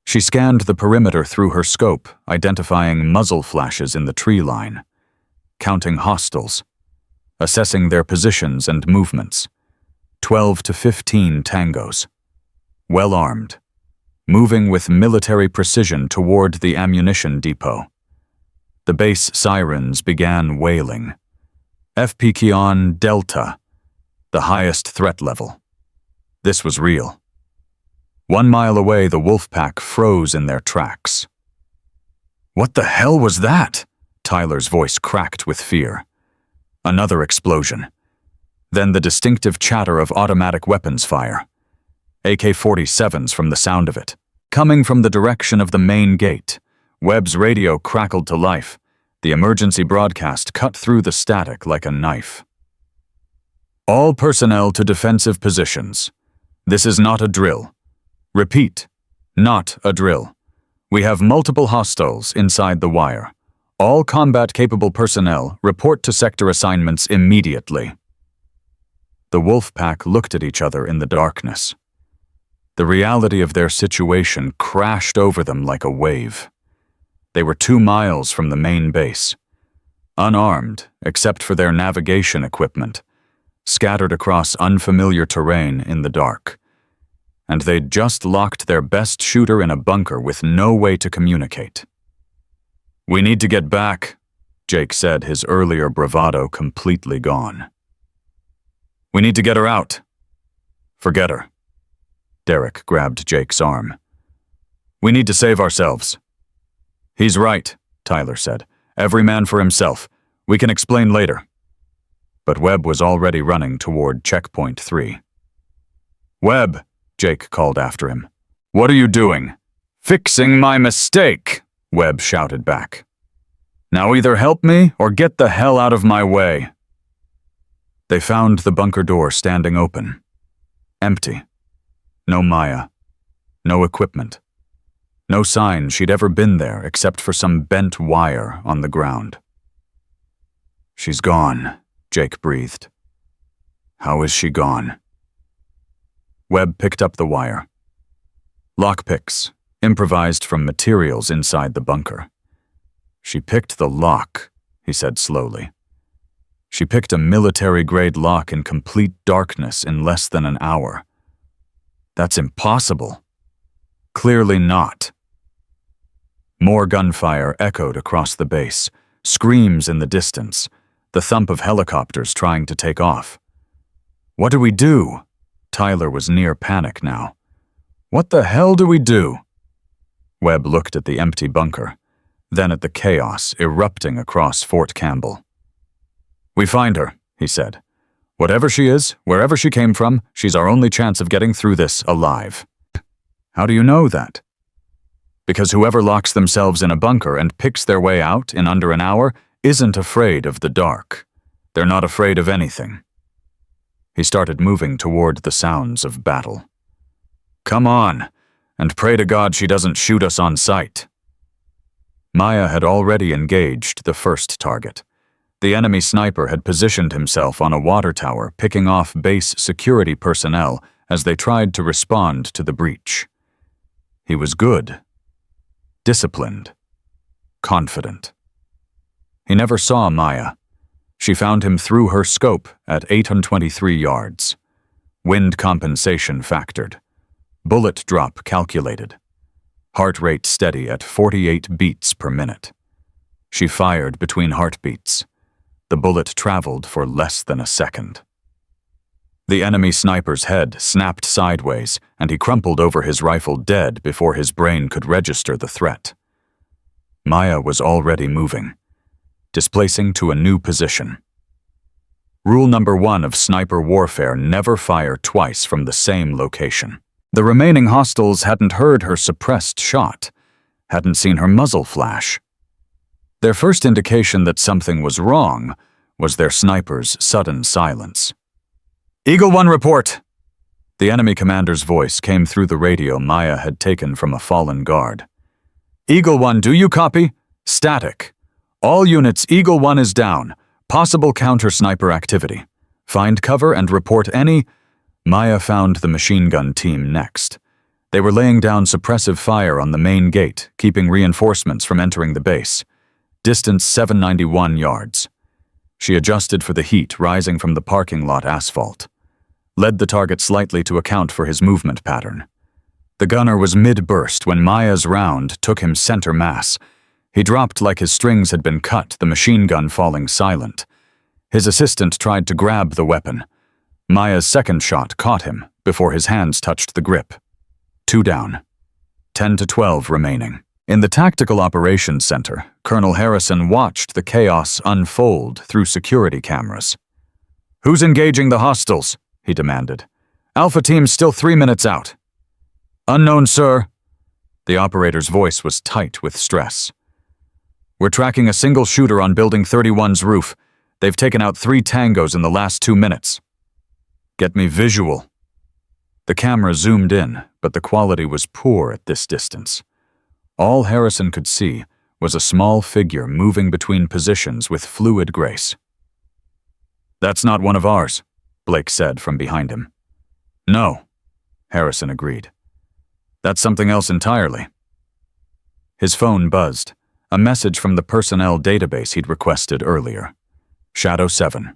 She scanned the perimeter through her scope, identifying muzzle flashes in the tree line, counting hostiles, assessing their positions and movements. 12 to 15 tangos. Well armed, moving with military precision toward the ammunition depot. The base sirens began wailing. FP on Delta, the highest threat level. This was real. 1 mile away, the wolf pack froze in their tracks. "What the hell was that?" Tyler's voice cracked with fear. Another explosion. Then the distinctive chatter of automatic weapons fire. AK-47s from the sound of it. Coming from the direction of the main gate. Webb's radio crackled to life. The emergency broadcast cut through the static like a knife. All personnel to defensive positions. This is not a drill. Repeat, not a drill. We have multiple hostiles inside the wire. All combat-capable personnel report to sector assignments immediately. The wolf pack looked at each other in the darkness. The reality of their situation crashed over them like a wave. They were 2 miles from the main base, unarmed except for their navigation equipment, scattered across unfamiliar terrain in the dark. And they'd just locked their best shooter in a bunker with no way to communicate. "We need to get back," Jake said, his earlier bravado completely gone. "We need to get her out." "Forget her." Derek grabbed Jake's arm. "We need to save ourselves." "He's right," Tyler said. "Every man for himself. We can explain later." But Webb was already running toward checkpoint 3. "Webb," Jake called after him. "What are you doing?" "Fixing my mistake," Webb shouted back. "Now either help me or get the hell out of my way." They found the bunker door standing open. Empty. No Maya. No equipment. No sign she'd ever been there except for some bent wire on the ground. "She's gone," Jake breathed. "How is she gone?" Webb picked up the wire. Lockpicks, improvised from materials inside the bunker. "She picked the lock," he said slowly. "She picked a military-grade lock in complete darkness in less than an hour. That's impossible." "Clearly not." More gunfire echoed across the base, screams in the distance, the thump of helicopters trying to take off. "What do we do?" Tyler was near panic now. "What the hell do we do?" Webb looked at the empty bunker, then at the chaos erupting across Fort Campbell. "We find her," he said. "Whatever she is, wherever she came from, she's our only chance of getting through this alive." "How do you know that?" "Because whoever locks themselves in a bunker and picks their way out in under an hour isn't afraid of the dark. They're not afraid of anything." He started moving toward the sounds of battle. "Come on, and pray to God she doesn't shoot us on sight." Maya had already engaged the first target. The enemy sniper had positioned himself on a water tower, picking off base security personnel as they tried to respond to the breach. He was good, disciplined, confident. He never saw Maya. She found him through her scope at 823 yards. Wind compensation factored. Bullet drop calculated. Heart rate steady at 48 beats per minute. She fired between heartbeats. The bullet traveled for less than a second. The enemy sniper's head snapped sideways, and he crumpled over his rifle dead before his brain could register the threat. Maya was already moving, displacing to a new position. Rule number 1 of sniper warfare: never fire twice from the same location. The remaining hostiles hadn't heard her suppressed shot, hadn't seen her muzzle flash. Their first indication that something was wrong was their sniper's sudden silence. "Eagle 1 report!" The enemy commander's voice came through the radio Maya had taken from a fallen guard. "Eagle 1, do you copy? Static. All units, Eagle 1 is down. Possible counter-sniper activity. Find cover and report any—" Maya found the machine gun team next. They were laying down suppressive fire on the main gate, keeping reinforcements from entering the base. Distance 791 yards. She adjusted for the heat rising from the parking lot asphalt. Led the target slightly to account for his movement pattern. The gunner was mid-burst when Maya's round took him center mass. He dropped like his strings had been cut, the machine gun falling silent. His assistant tried to grab the weapon. Maya's second shot caught him before his hands touched the grip. 2 down. 10 to 12 remaining. In the Tactical Operations Center, Colonel Harrison watched the chaos unfold through security cameras. "Who's engaging the hostiles?" he demanded. "Alpha Team's still 3 minutes out." "Unknown, sir." The operator's voice was tight with stress. "We're tracking a single shooter on Building 31's roof. They've taken out 3 tangos in the last 2 minutes." "Get me visual." The camera zoomed in, but the quality was poor at this distance. All Harrison could see was a small figure moving between positions with fluid grace. "That's not one of ours," Blake said from behind him. "No," Harrison agreed. "That's something else entirely." His phone buzzed, a message from the personnel database he'd requested earlier. Shadow 7.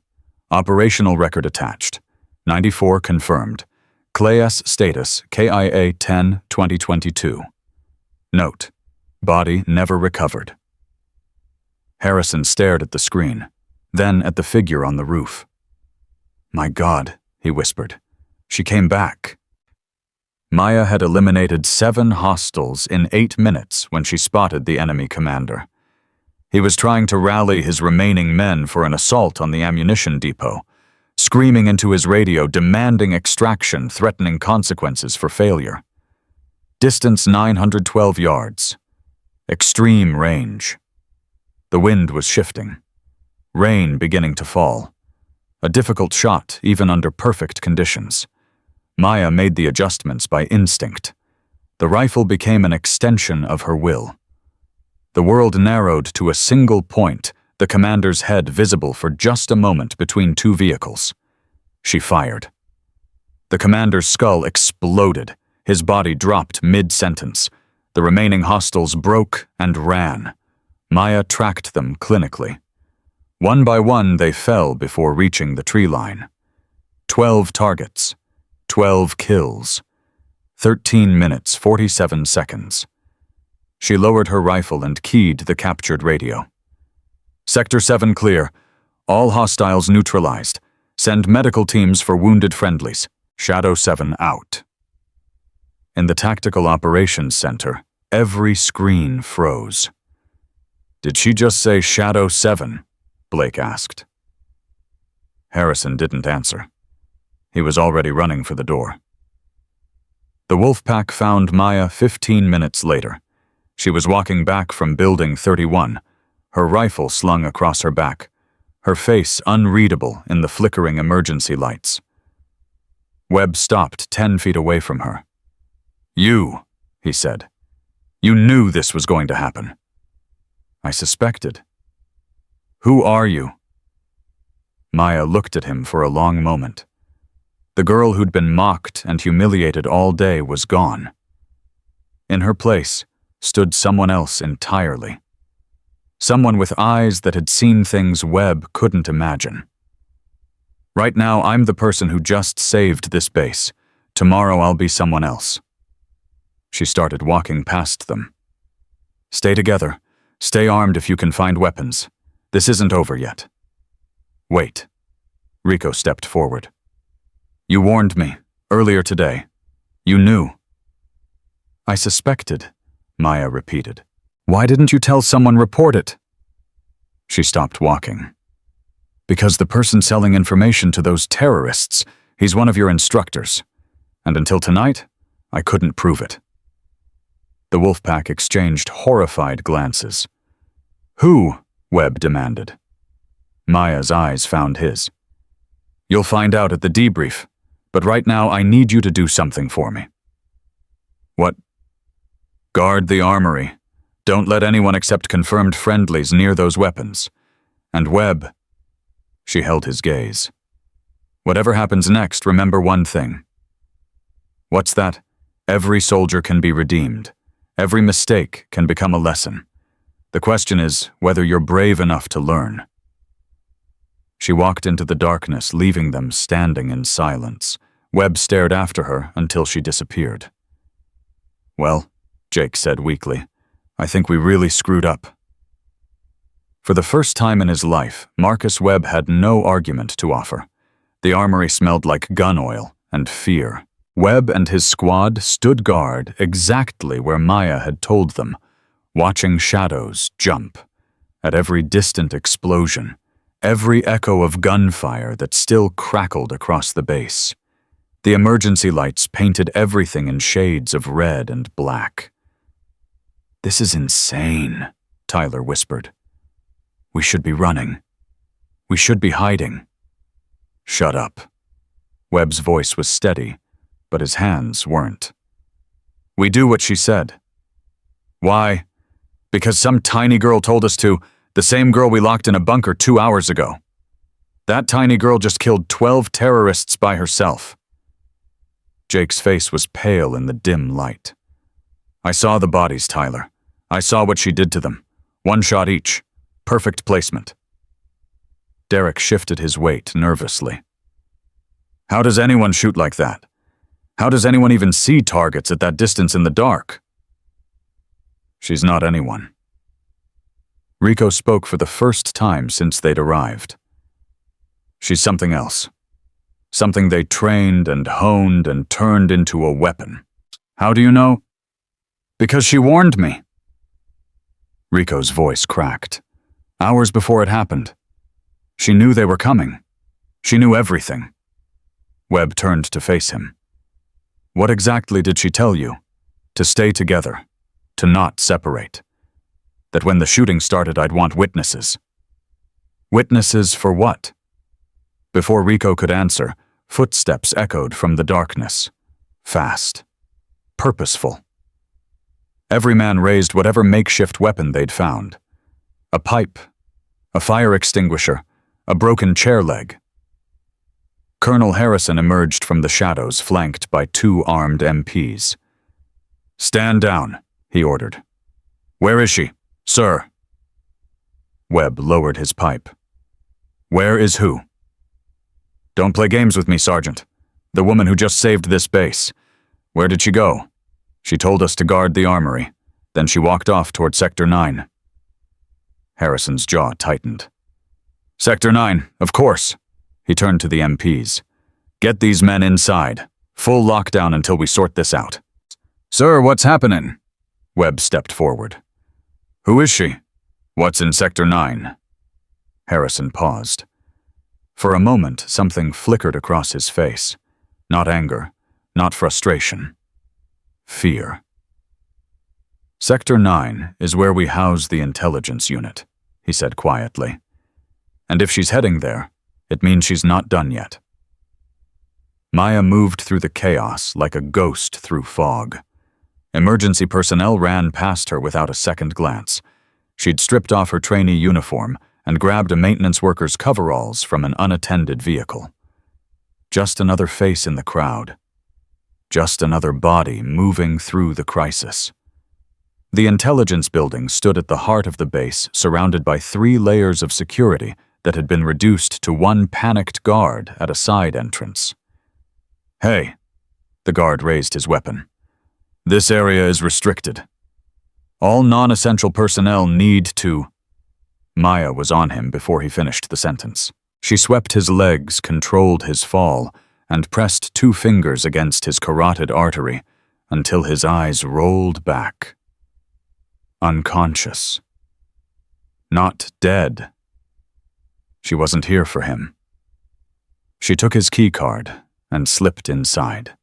Operational record attached. 94 confirmed. Claes status KIA 10-2022. Note: body never recovered. Harrison stared at the screen, then at the figure on the roof. "My God," he whispered. "She came back." Maya had eliminated 7 hostiles in 8 minutes when she spotted the enemy commander. He was trying to rally his remaining men for an assault on the ammunition depot, screaming into his radio, demanding extraction, threatening consequences for failure. Distance 912 yards. Extreme range. The wind was shifting. Rain beginning to fall. A difficult shot, even under perfect conditions. Maya made the adjustments by instinct. The rifle became an extension of her will. The world narrowed to a single point, the commander's head visible for just a moment between 2 vehicles. She fired. The commander's skull exploded. His body dropped mid-sentence. The remaining hostiles broke and ran. Maya tracked them clinically. One by one, they fell before reaching the tree line. 12 targets. 12 kills. 13 minutes, 47 seconds. She lowered her rifle and keyed the captured radio. "Sector 7 clear. All hostiles neutralized. Send medical teams for wounded friendlies. Shadow 7 out." In the Tactical Operations Center, every screen froze. "Did she just say Shadow 7? Blake asked. Harrison didn't answer. He was already running for the door. The wolf pack found Maya 15 minutes later. She was walking back from Building 31, her rifle slung across her back, her face unreadable in the flickering emergency lights. Webb stopped 10 feet away from her. "You," he said. "You knew this was going to happen." "I suspected." "Who are you?" Maya looked at him for a long moment. The girl who'd been mocked and humiliated all day was gone. In her place stood someone else entirely. Someone with eyes that had seen things Webb couldn't imagine. "Right now, I'm the person who just saved this base. Tomorrow I'll be someone else." She started walking past them. "Stay together. Stay armed if you can find weapons. This isn't over yet." "Wait." Rico stepped forward. "You warned me, earlier today. You knew." "I suspected," Maya repeated. "Why didn't you tell someone report it?" She stopped walking. "Because the person selling information to those terrorists, he's one of your instructors. And until tonight, I couldn't prove it." The Wolfpack exchanged horrified glances. "Who?" Webb demanded. Maya's eyes found his. "You'll find out at the debrief, but right now I need you to do something for me." "What?" "Guard the armory. Don't let anyone except confirmed friendlies near those weapons. And Webb..." She held his gaze. "Whatever happens next, remember one thing." "What's that?" "Every soldier can be redeemed. Every mistake can become a lesson. The question is whether you're brave enough to learn." She walked into the darkness, leaving them standing in silence. Webb stared after her until she disappeared. "Well," Jake said weakly, "I think we really screwed up." For the first time in his life, Marcus Webb had no argument to offer. The armory smelled like gun oil and fear. Webb and his squad stood guard exactly where Maya had told them, watching shadows jump. At every distant explosion, every echo of gunfire that still crackled across the base. The emergency lights painted everything in shades of red and black. "This is insane," Tyler whispered. "We should be running. We should be hiding." "Shut up." Webb's voice was steady, but his hands weren't. "We do what she said." "Why?" "Because some tiny girl told us to, the same girl we locked in a bunker 2 hours ago. That tiny girl just killed 12 terrorists by herself." Jake's face was pale in the dim light. "I saw the bodies, Tyler. I saw what she did to them. 1 shot each. Perfect placement." Derek shifted his weight nervously. "How does anyone shoot like that? How does anyone even see targets at that distance in the dark?" "She's not anyone." Rico spoke for the first time since they'd arrived. "She's something else. Something they trained and honed and turned into a weapon." "How do you know?" "Because she warned me." Rico's voice cracked. "Hours before it happened. She knew they were coming. She knew everything." Webb turned to face him. "What exactly did she tell you? To stay together. To not separate. That when the shooting started, I'd want witnesses." "Witnesses for what?" Before Rico could answer, footsteps echoed from the darkness. Fast. Purposeful. Every man raised whatever makeshift weapon they'd found. A pipe. A fire extinguisher. A broken chair leg. Colonel Harrison emerged from the shadows, flanked by 2 armed MPs. "Stand down," he ordered. "Where is she, sir?" Webb lowered his pipe. "Where is who?" "Don't play games with me, Sergeant. The woman who just saved this base. Where did she go?" "She told us to guard the armory. Then she walked off toward Sector 9. Harrison's jaw tightened. "Sector 9, of course." He turned to the MPs. "Get these men inside. Full lockdown until we sort this out." "Sir, what's happening?" Webb stepped forward. "Who is she? What's in Sector 9? Harrison paused. For a moment, something flickered across his face. Not anger, not frustration. Fear. "Sector 9 is where we house the intelligence unit," he said quietly. "And if she's heading there, it means she's not done yet." Maya moved through the chaos like a ghost through fog. Emergency personnel ran past her without a second glance. She'd stripped off her trainee uniform and grabbed a maintenance worker's coveralls from an unattended vehicle. Just another face in the crowd. Just another body moving through the crisis. The intelligence building stood at the heart of the base, surrounded by 3 layers of security that had been reduced to 1 panicked guard at a side entrance. "Hey," the guard raised his weapon. "This area is restricted. All non-essential personnel need to—" Maya was on him before he finished the sentence. She swept his legs, controlled his fall, and pressed 2 fingers against his carotid artery until his eyes rolled back. Unconscious. Not dead. She wasn't here for him. She took his key card and slipped inside.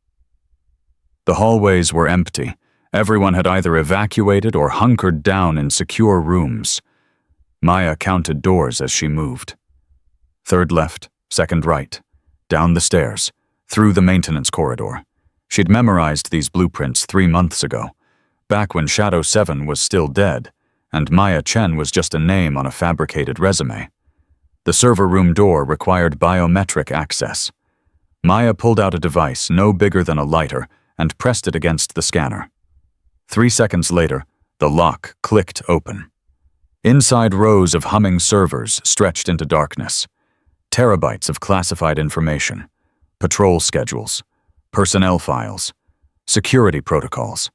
The hallways were empty. Everyone had either evacuated or hunkered down in secure rooms. Maya counted doors as she moved. 3rd left, 2nd right, down the stairs, through the maintenance corridor. She'd memorized these blueprints 3 months ago, back when Shadow 7 was still dead, and Maya Chen was just a name on a fabricated resume. The server room door required biometric access. Maya pulled out a device no bigger than a lighter and pressed it against the scanner. 3 seconds later, the lock clicked open. Inside rows of humming servers stretched into darkness. Terabytes of classified information, patrol schedules, personnel files, security protocols.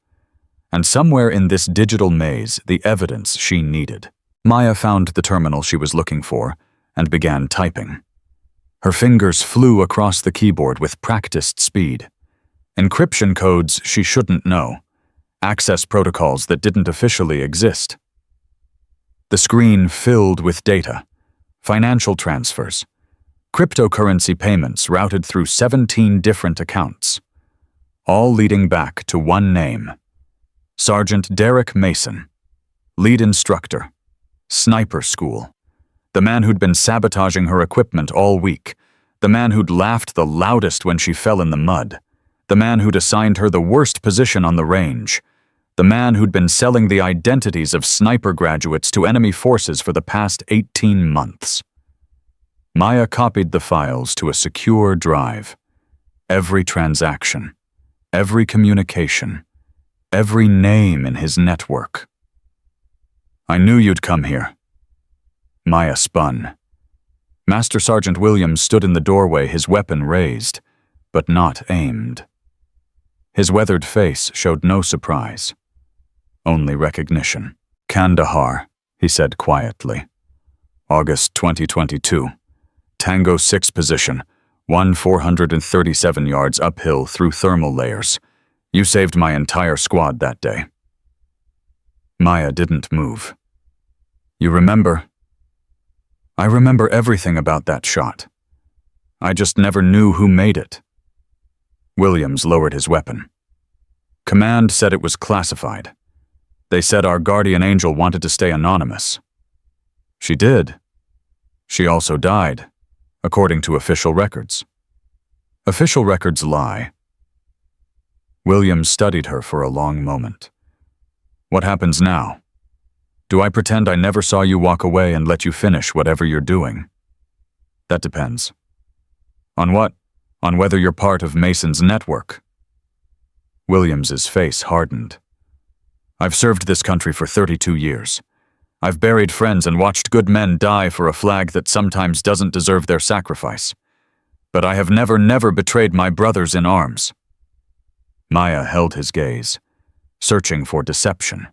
And somewhere in this digital maze, the evidence she needed. Maya found the terminal she was looking for and began typing. Her fingers flew across the keyboard with practiced speed. Encryption codes she shouldn't know. Access protocols that didn't officially exist. The screen filled with data. financial transfers, cryptocurrency payments routed through 17 different accounts, all leading back to one name: Sergeant Derek Mason, lead instructor, sniper school, the man who'd been sabotaging her equipment all week, the man who'd laughed the loudest when she fell in the mud, the man who'd assigned her the worst position on the range, the man who'd been selling the identities of sniper graduates to enemy forces for the past 18 months. Maya copied the files to a secure drive. Every transaction, every communication, every name in his network. "I knew you'd come here." Maya spun. Master Sergeant Williams stood in the doorway, his weapon raised, but not aimed. His weathered face showed no surprise, only recognition. "Kandahar," he said quietly. "August 2022. Tango 6 position, 437 yards uphill through thermal layers. You saved my entire squad that day." Maya didn't move. "You remember?" "I remember everything about that shot. I just never knew who made it." Williams lowered his weapon. "Command said it was classified. They said our guardian angel wanted to stay anonymous." "She did. She also died, according to official records." "Official records lie." Williams studied her for a long moment. "What happens now? Do I pretend I never saw you walk away and let you finish whatever you're doing?" "That depends." "On what? On whether you're part of Mason's network?" Williams's face hardened. "I've served this country for 32 years. I've buried friends and watched good men die for a flag that sometimes doesn't deserve their sacrifice. But I have never betrayed my brothers in arms." Maya held his gaze, searching for deception,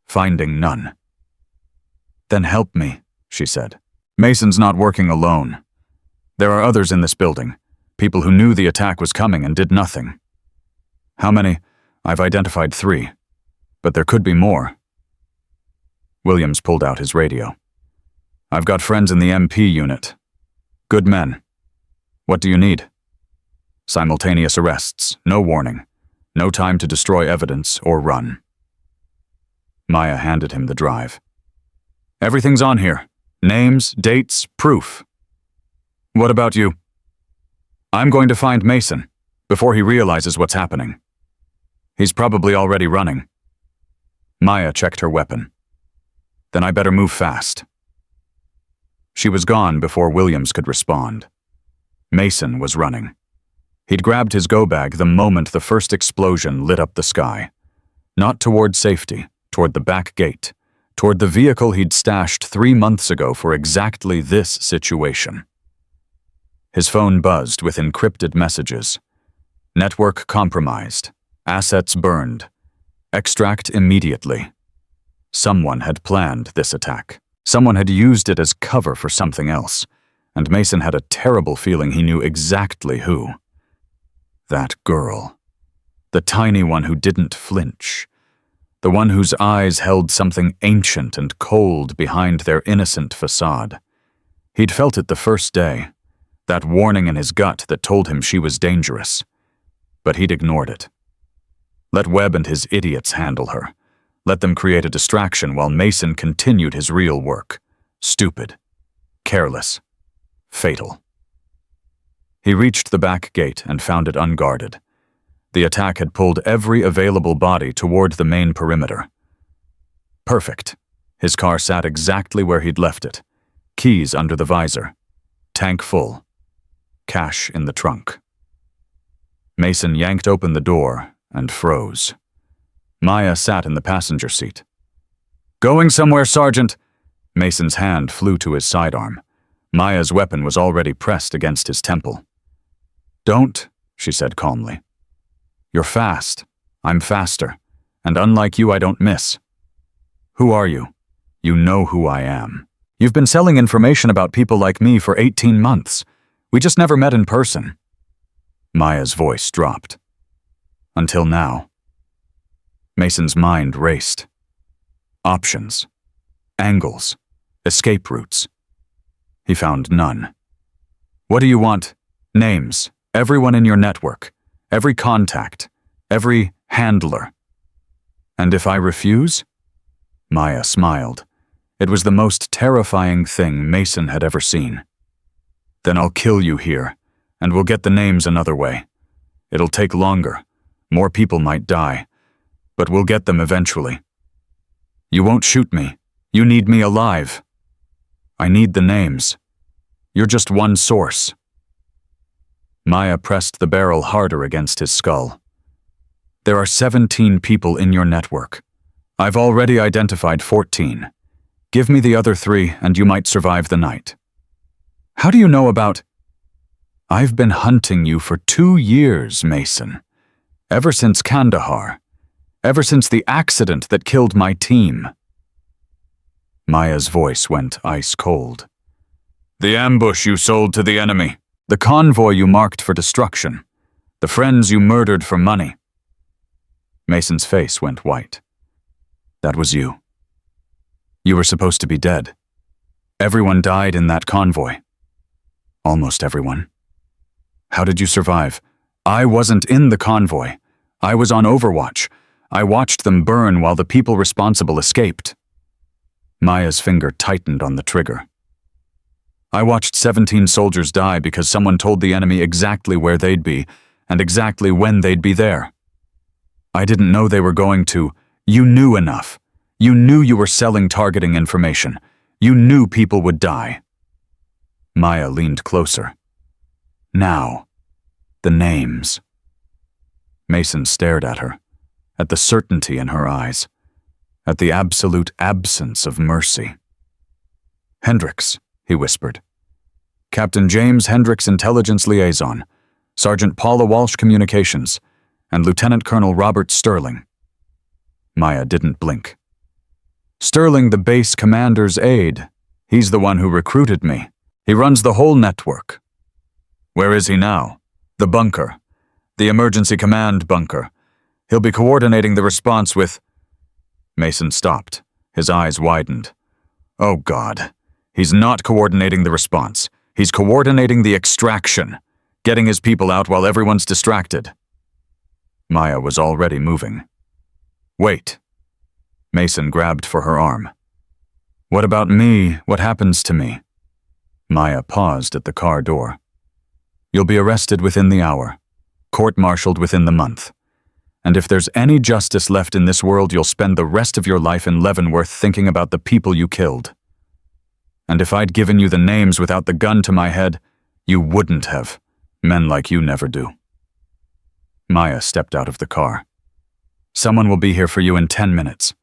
finding none. "Then help me," she said. "Mason's not working alone. There are others in this building, people who knew the attack was coming and did nothing." "How many?" "I've identified 3, but there could be more." Williams pulled out his radio. "I've got friends in the MP unit. Good men. What do you need?" "Simultaneous arrests, no warning, no time to destroy evidence or run." Maya handed him the drive. "Everything's on here. Names, dates, proof." "What about you?" "I'm going to find Mason, before he realizes what's happening. He's probably already running." Maya checked her weapon. "Then I better move fast." She was gone before Williams could respond. Mason was running. He'd grabbed his go-bag the moment the first explosion lit up the sky. Not toward safety, toward the back gate, toward the vehicle he'd stashed 3 months ago for exactly this situation. His phone buzzed with encrypted messages. "Network compromised. Assets burned. Extract immediately." Someone had planned this attack. Someone had used it as cover for something else, and Mason had a terrible feeling he knew exactly who. That girl. The tiny one who didn't flinch. The one whose eyes held something ancient and cold behind their innocent facade. He'd felt it the first day, that warning in his gut that told him she was dangerous. But he'd ignored it. Let Webb and his idiots handle her. Let them create a distraction while Mason continued his real work. Stupid. Careless. Fatal. He reached the back gate and found it unguarded. The attack had pulled every available body toward the main perimeter. Perfect. His car sat exactly where he'd left it. Keys under the visor. Tank full. Cash in the trunk. Mason yanked open the door and froze. Maya sat in the passenger seat. "Going somewhere, Sergeant?" Mason's hand flew to his sidearm. Maya's weapon was already pressed against his temple. "Don't," she said calmly. "You're fast. I'm faster. And unlike you, I don't miss." "Who are you?" "You know who I am. You've been selling information about people like me for 18 months. We just never met in person." Maya's voice dropped. "Until now." Mason's mind raced. Options. Angles. Escape routes. He found none. What do you want? Names. Everyone in your network. Every contact. Every handler. And if I refuse? Maya smiled. It was the most terrifying thing Mason had ever seen. Then I'll kill you here, and we'll get the names another way. It'll take longer. More people might die. But we'll get them eventually. You won't shoot me. You need me alive. I need the names. You're just one source. Maya pressed the barrel harder against his skull. There are 17 people in your network. I've already identified 14. Give me the other 3 and you might survive the night. How do you know about... I've been hunting you for 2 years, Mason. Ever since Kandahar. Ever since the accident that killed my team. Maya's voice went ice cold. The ambush you sold to the enemy. The convoy you marked for destruction. The friends you murdered for money. Mason's face went white. That was you. You were supposed to be dead. Everyone died in that convoy. Almost everyone. How did you survive? I wasn't in the convoy. I was on Overwatch. I watched them burn while the people responsible escaped. Maya's finger tightened on the trigger. I watched 17 soldiers die because someone told the enemy exactly where they'd be and exactly when they'd be there. I didn't know they were going to. You knew enough. You knew you were selling targeting information. You knew people would die. Maya leaned closer. Now, the names. Mason stared at her, at the certainty in her eyes, at the absolute absence of mercy. Hendricks, he whispered. Captain James Hendricks, Intelligence Liaison, Sergeant Paula Walsh, Communications, and Lieutenant Colonel Robert Sterling. Maya didn't blink. Sterling, the base commander's aide. He's the one who recruited me. He runs the whole network. Where is he now? The bunker. The emergency command bunker. He'll be coordinating the response with... Mason stopped. His eyes widened. Oh, God. He's not coordinating the response. He's coordinating the extraction, getting his people out while everyone's distracted. Maya was already moving. Wait. Mason grabbed for her arm. What about me? What happens to me? Maya paused at the car door. You'll be arrested within the hour, court-martialed within the month. And if there's any justice left in this world, you'll spend the rest of your life in Leavenworth thinking about the people you killed. And if I'd given you the names without the gun to my head, you wouldn't have. Men like you never do. Maya stepped out of the car. Someone will be here for you in 10 minutes.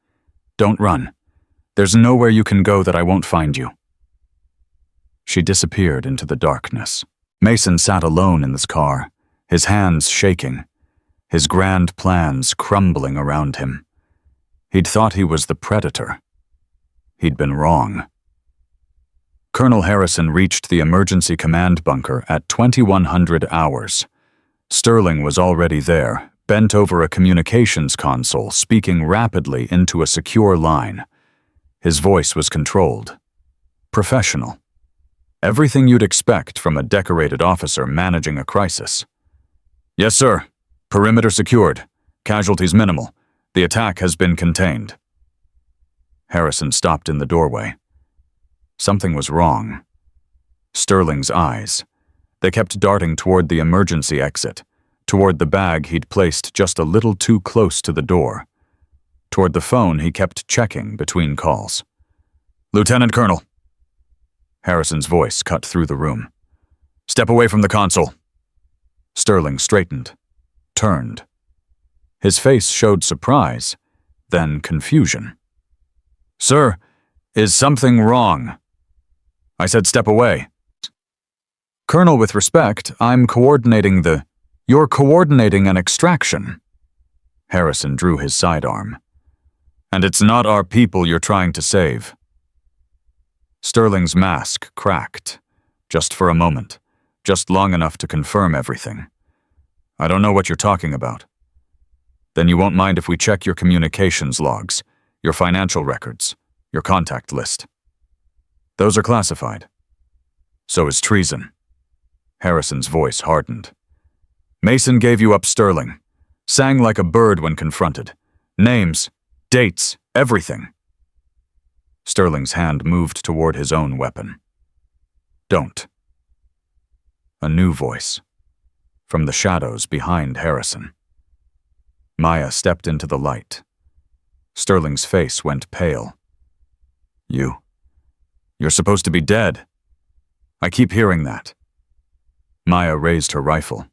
Don't run. There's nowhere you can go that I won't find you. She disappeared into the darkness. Mason sat alone in this car, his hands shaking, his grand plans crumbling around him. He'd thought he was the predator. He'd been wrong. Colonel Harrison reached the emergency command bunker at 2100 hours. Sterling was already there, bent over a communications console, speaking rapidly into a secure line. His voice was controlled. Professional. Everything you'd expect from a decorated officer managing a crisis. Yes, sir. Perimeter secured. Casualties minimal. The attack has been contained. Harrison stopped in the doorway. Something was wrong. Sterling's eyes. They kept darting toward the emergency exit, toward the bag he'd placed just a little too close to the door, toward the phone he kept checking between calls. Lieutenant Colonel. Harrison's voice cut through the room. Step away from the console. Sterling straightened, turned. His face showed surprise, then confusion. Sir, is something wrong? I said step away. Colonel, with respect, I'm coordinating the... You're coordinating an extraction. Harrison drew his sidearm. And it's not our people you're trying to save. Sterling's mask cracked, just for a moment, just long enough to confirm everything. I don't know what you're talking about. Then you won't mind if we check your communications logs, your financial records, your contact list. Those are classified. So is treason. Harrison's voice hardened. Mason gave you up Sterling. Sang like a bird when confronted. Names, dates, everything. Sterling's hand moved toward his own weapon. Don't. A new voice. From the shadows behind Harrison. Maya stepped into the light. Sterling's face went pale. You're supposed to be dead. I keep hearing that. Maya raised her rifle.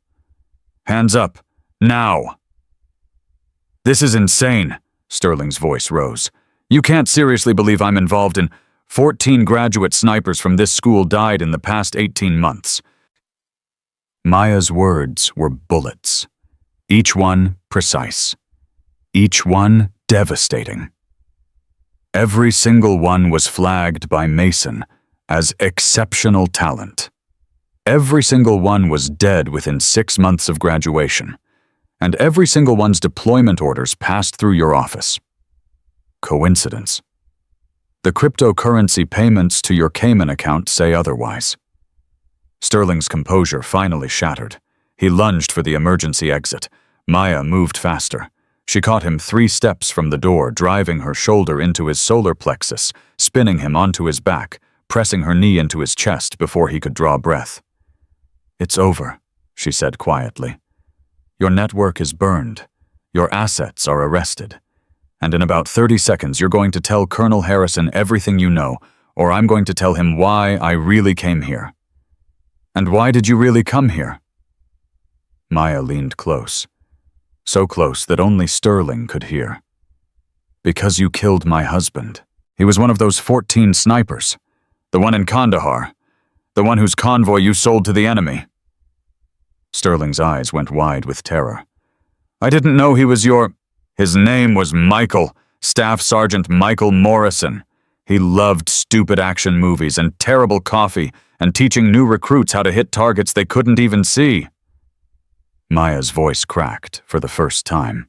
Hands up, now! This is insane, Sterling's voice rose. You can't seriously believe I'm involved in 14 graduate snipers from this school died in the past 18 months. Maya's words were bullets. Each one precise. Each one devastating. Every single one was flagged by Mason as exceptional talent. Every single one was dead within 6 months of graduation, and every single one's deployment orders passed through your office. Coincidence? The cryptocurrency payments to your Cayman account say otherwise. Sterling's composure finally shattered. He lunged for the emergency exit. Maya moved faster. She caught him 3 steps from the door, driving her shoulder into his solar plexus, spinning him onto his back, pressing her knee into his chest before he could draw breath. It's over, she said quietly. Your network is burned. Your assets are arrested. And in about 30 seconds, you're going to tell Colonel Harrison everything you know, or I'm going to tell him why I really came here. And why did you really come here? Maya leaned close. So close that only Sterling could hear. Because you killed my husband. He was one of those 14 snipers. The one in Kandahar. The one whose convoy you sold to the enemy. Sterling's eyes went wide with terror. I didn't know he was your... His name was Michael, Staff Sergeant Michael Morrison. He loved stupid action movies and terrible coffee and teaching new recruits how to hit targets they couldn't even see. Maya's voice cracked for the first time.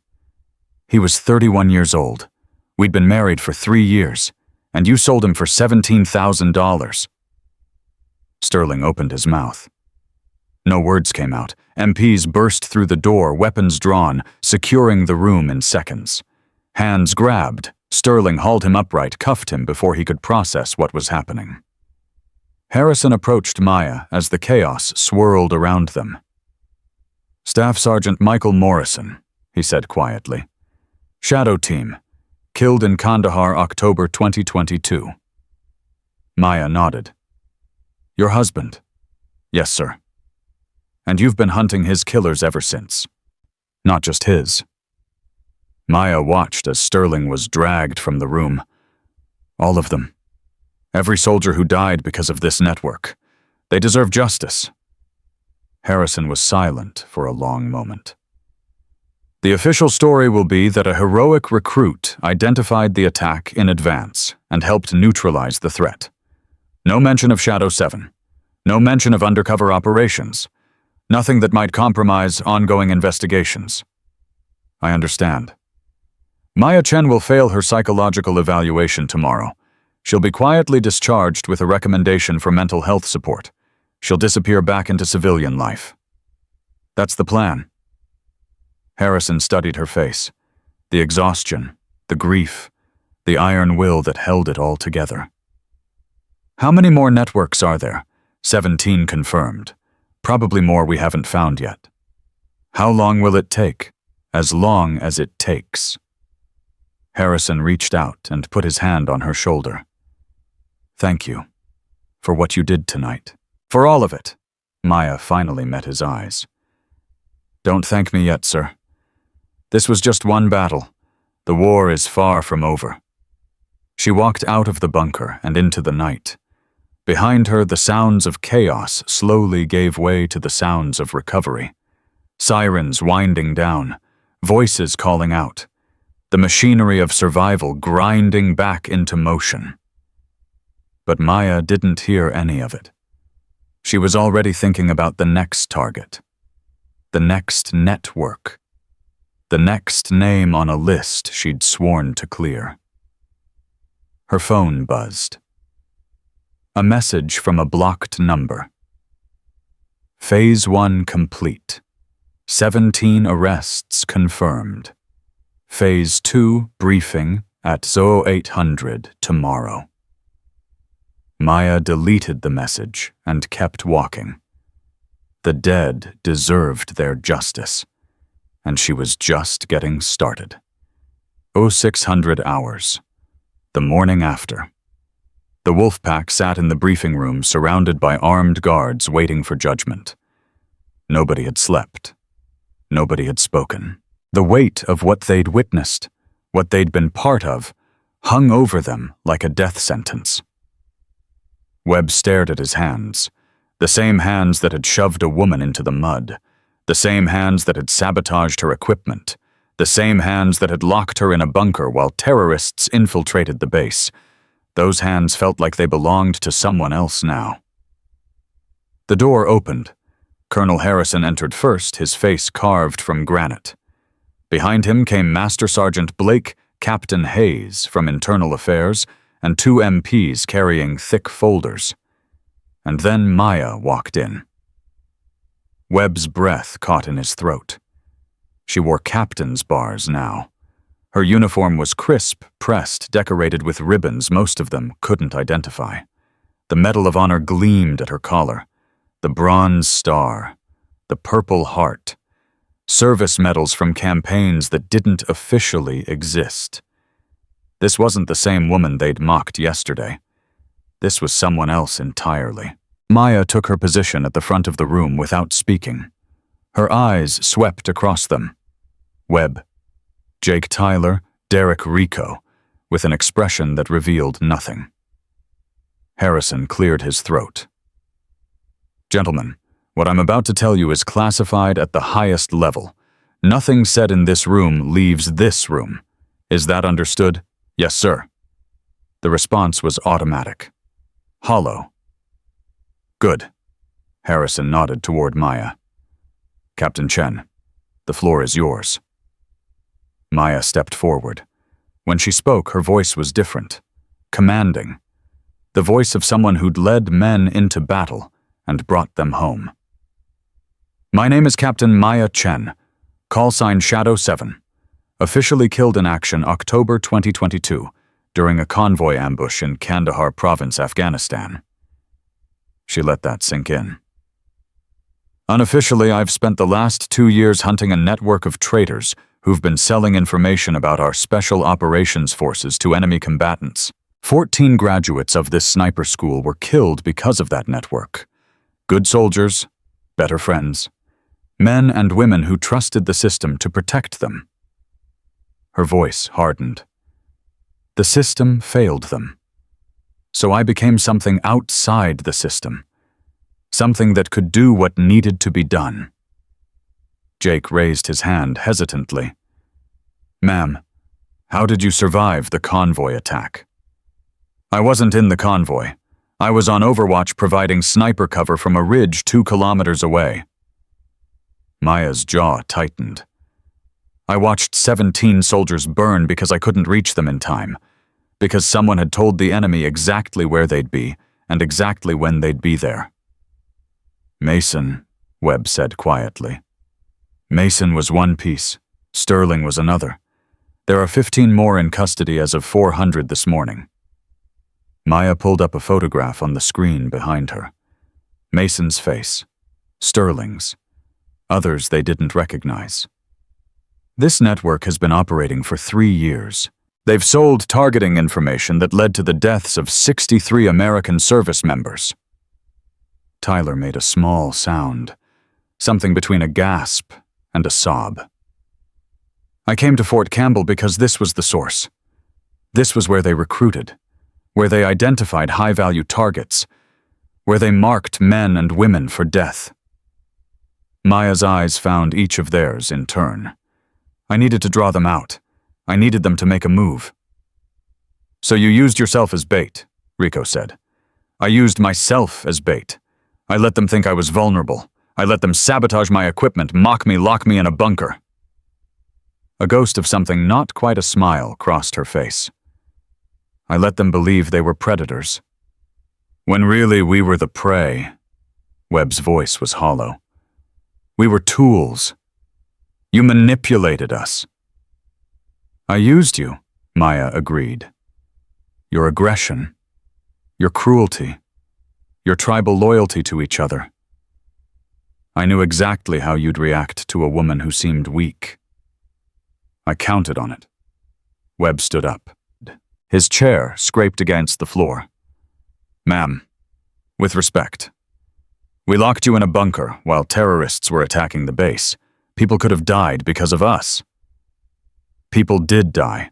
He was 31 years old. We'd been married for 3 years, and you sold him for $17,000. Sterling opened his mouth. No words came out. MPs burst through the door, weapons drawn, securing the room in seconds. Hands grabbed. Sterling hauled him upright, cuffed him before he could process what was happening. Harrison approached Maya as the chaos swirled around them. Staff Sergeant Michael Morrison, he said quietly. Shadow Team, killed in Kandahar, October 2022. Maya nodded. Your husband? Yes, sir. And you've been hunting his killers ever since. Not just his. Maya watched as Sterling was dragged from the room. All of them. Every soldier who died because of this network. They deserve justice. Harrison was silent for a long moment. The official story will be that a heroic recruit identified the attack in advance and helped neutralize the threat. No mention of Shadow 7. No mention of undercover operations. Nothing that might compromise ongoing investigations. I understand. Maya Chen will fail her psychological evaluation tomorrow. She'll be quietly discharged with a recommendation for mental health support. She'll disappear back into civilian life. That's the plan. Harrison studied her face. The exhaustion, the grief, the iron will that held it all together. How many more networks are there? 17 confirmed. Probably more we haven't found yet. How long will it take? As long as it takes. Harrison reached out and put his hand on her shoulder. Thank you for what you did tonight. For all of it. Maya finally met his eyes. Don't thank me yet, sir. This was just one battle. The war is far from over. She walked out of the bunker and into the night. Behind her, the sounds of chaos slowly gave way to the sounds of recovery. Sirens winding down, voices calling out, the machinery of survival grinding back into motion. But Maya didn't hear any of it. She was already thinking about the next target, the next network, the next name on a list she'd sworn to clear. Her phone buzzed. A message from a blocked number. Phase 1 complete. 17 arrests confirmed. Phase 2 briefing at 0800 tomorrow. Maya deleted the message and kept walking. The dead deserved their justice, and she was just getting started. 0600 hours. The morning after. The wolf pack sat in the briefing room surrounded by armed guards waiting for judgment. Nobody had slept. Nobody had spoken. The weight of what they'd witnessed, what they'd been part of, hung over them like a death sentence. Webb stared at his hands, the same hands that had shoved a woman into the mud, the same hands that had sabotaged her equipment, the same hands that had locked her in a bunker while terrorists infiltrated the base. Those hands felt like they belonged to someone else now. The door opened. Colonel Harrison entered first, his face carved from granite. Behind him came Master Sergeant Blake, Captain Hayes from Internal Affairs, and 2 MPs carrying thick folders. And then Maya walked in. Webb's breath caught in his throat. She wore captain's bars now. Her uniform was crisp, pressed, decorated with ribbons most of them couldn't identify. The Medal of Honor gleamed at her collar. The Bronze Star. The Purple Heart. Service medals from campaigns that didn't officially exist. This wasn't the same woman they'd mocked yesterday. This was someone else entirely. Maya took her position at the front of the room without speaking. Her eyes swept across them. Webb, Jake Tyler, Derek Rico, with an expression that revealed nothing. Harrison cleared his throat. Gentlemen, what I'm about to tell you is classified at the highest level. Nothing said in this room leaves this room. Is that understood? Yes, sir. The response was automatic. Hollow. Good. Harrison nodded toward Maya. Captain Chen, the floor is yours. Maya stepped forward. When she spoke, her voice was different, commanding. The voice of someone who'd led men into battle and brought them home. My name is Captain Maya Chen, call sign Shadow 7, officially killed in action October 2022 during a convoy ambush in Kandahar Province, Afghanistan. She let that sink in. Unofficially, I've spent the last 2 years hunting a network of traitors who've been selling information about our Special Operations Forces to enemy combatants. 14 graduates of this sniper school were killed because of that network. Good soldiers, better friends, men and women who trusted the system to protect them. Her voice hardened. The system failed them. So I became something outside the system, something that could do what needed to be done. Jake raised his hand hesitantly. Ma'am, how did you survive the convoy attack? I wasn't in the convoy. I was on overwatch providing sniper cover from a ridge 2 kilometers away. Maya's jaw tightened. I watched 17 soldiers burn because I couldn't reach them in time, because someone had told the enemy exactly where they'd be and exactly when they'd be there. Mason, Webb said quietly. Mason was one piece, Sterling was another. There are 15 more in custody as of 400 this morning. Maya pulled up a photograph on the screen behind her. Mason's face, Sterling's, others they didn't recognize. This network has been operating for 3 years. They've sold targeting information that led to the deaths of 63 American service members. Tyler made a small sound, something between a gasp and a sob. I came to Fort Campbell because this was the source. This was where they recruited, where they identified high-value targets, where they marked men and women for death. Maya's eyes found each of theirs in turn. I needed to draw them out. I needed them to make a move. So you used yourself as bait, Rico said. I used myself as bait. I let them think I was vulnerable. I let them sabotage my equipment, mock me, lock me in a bunker. A ghost of something not quite a smile crossed her face. I let them believe they were predators. When really we were the prey. Webb's voice was hollow. We were tools. You manipulated us. I used you, Maya agreed. Your aggression, your cruelty, your tribal loyalty to each other. I knew exactly how you'd react to a woman who seemed weak. I counted on it. Webb stood up. His chair scraped against the floor. Ma'am, with respect. We locked you in a bunker while terrorists were attacking the base. People could have died because of us. People did die.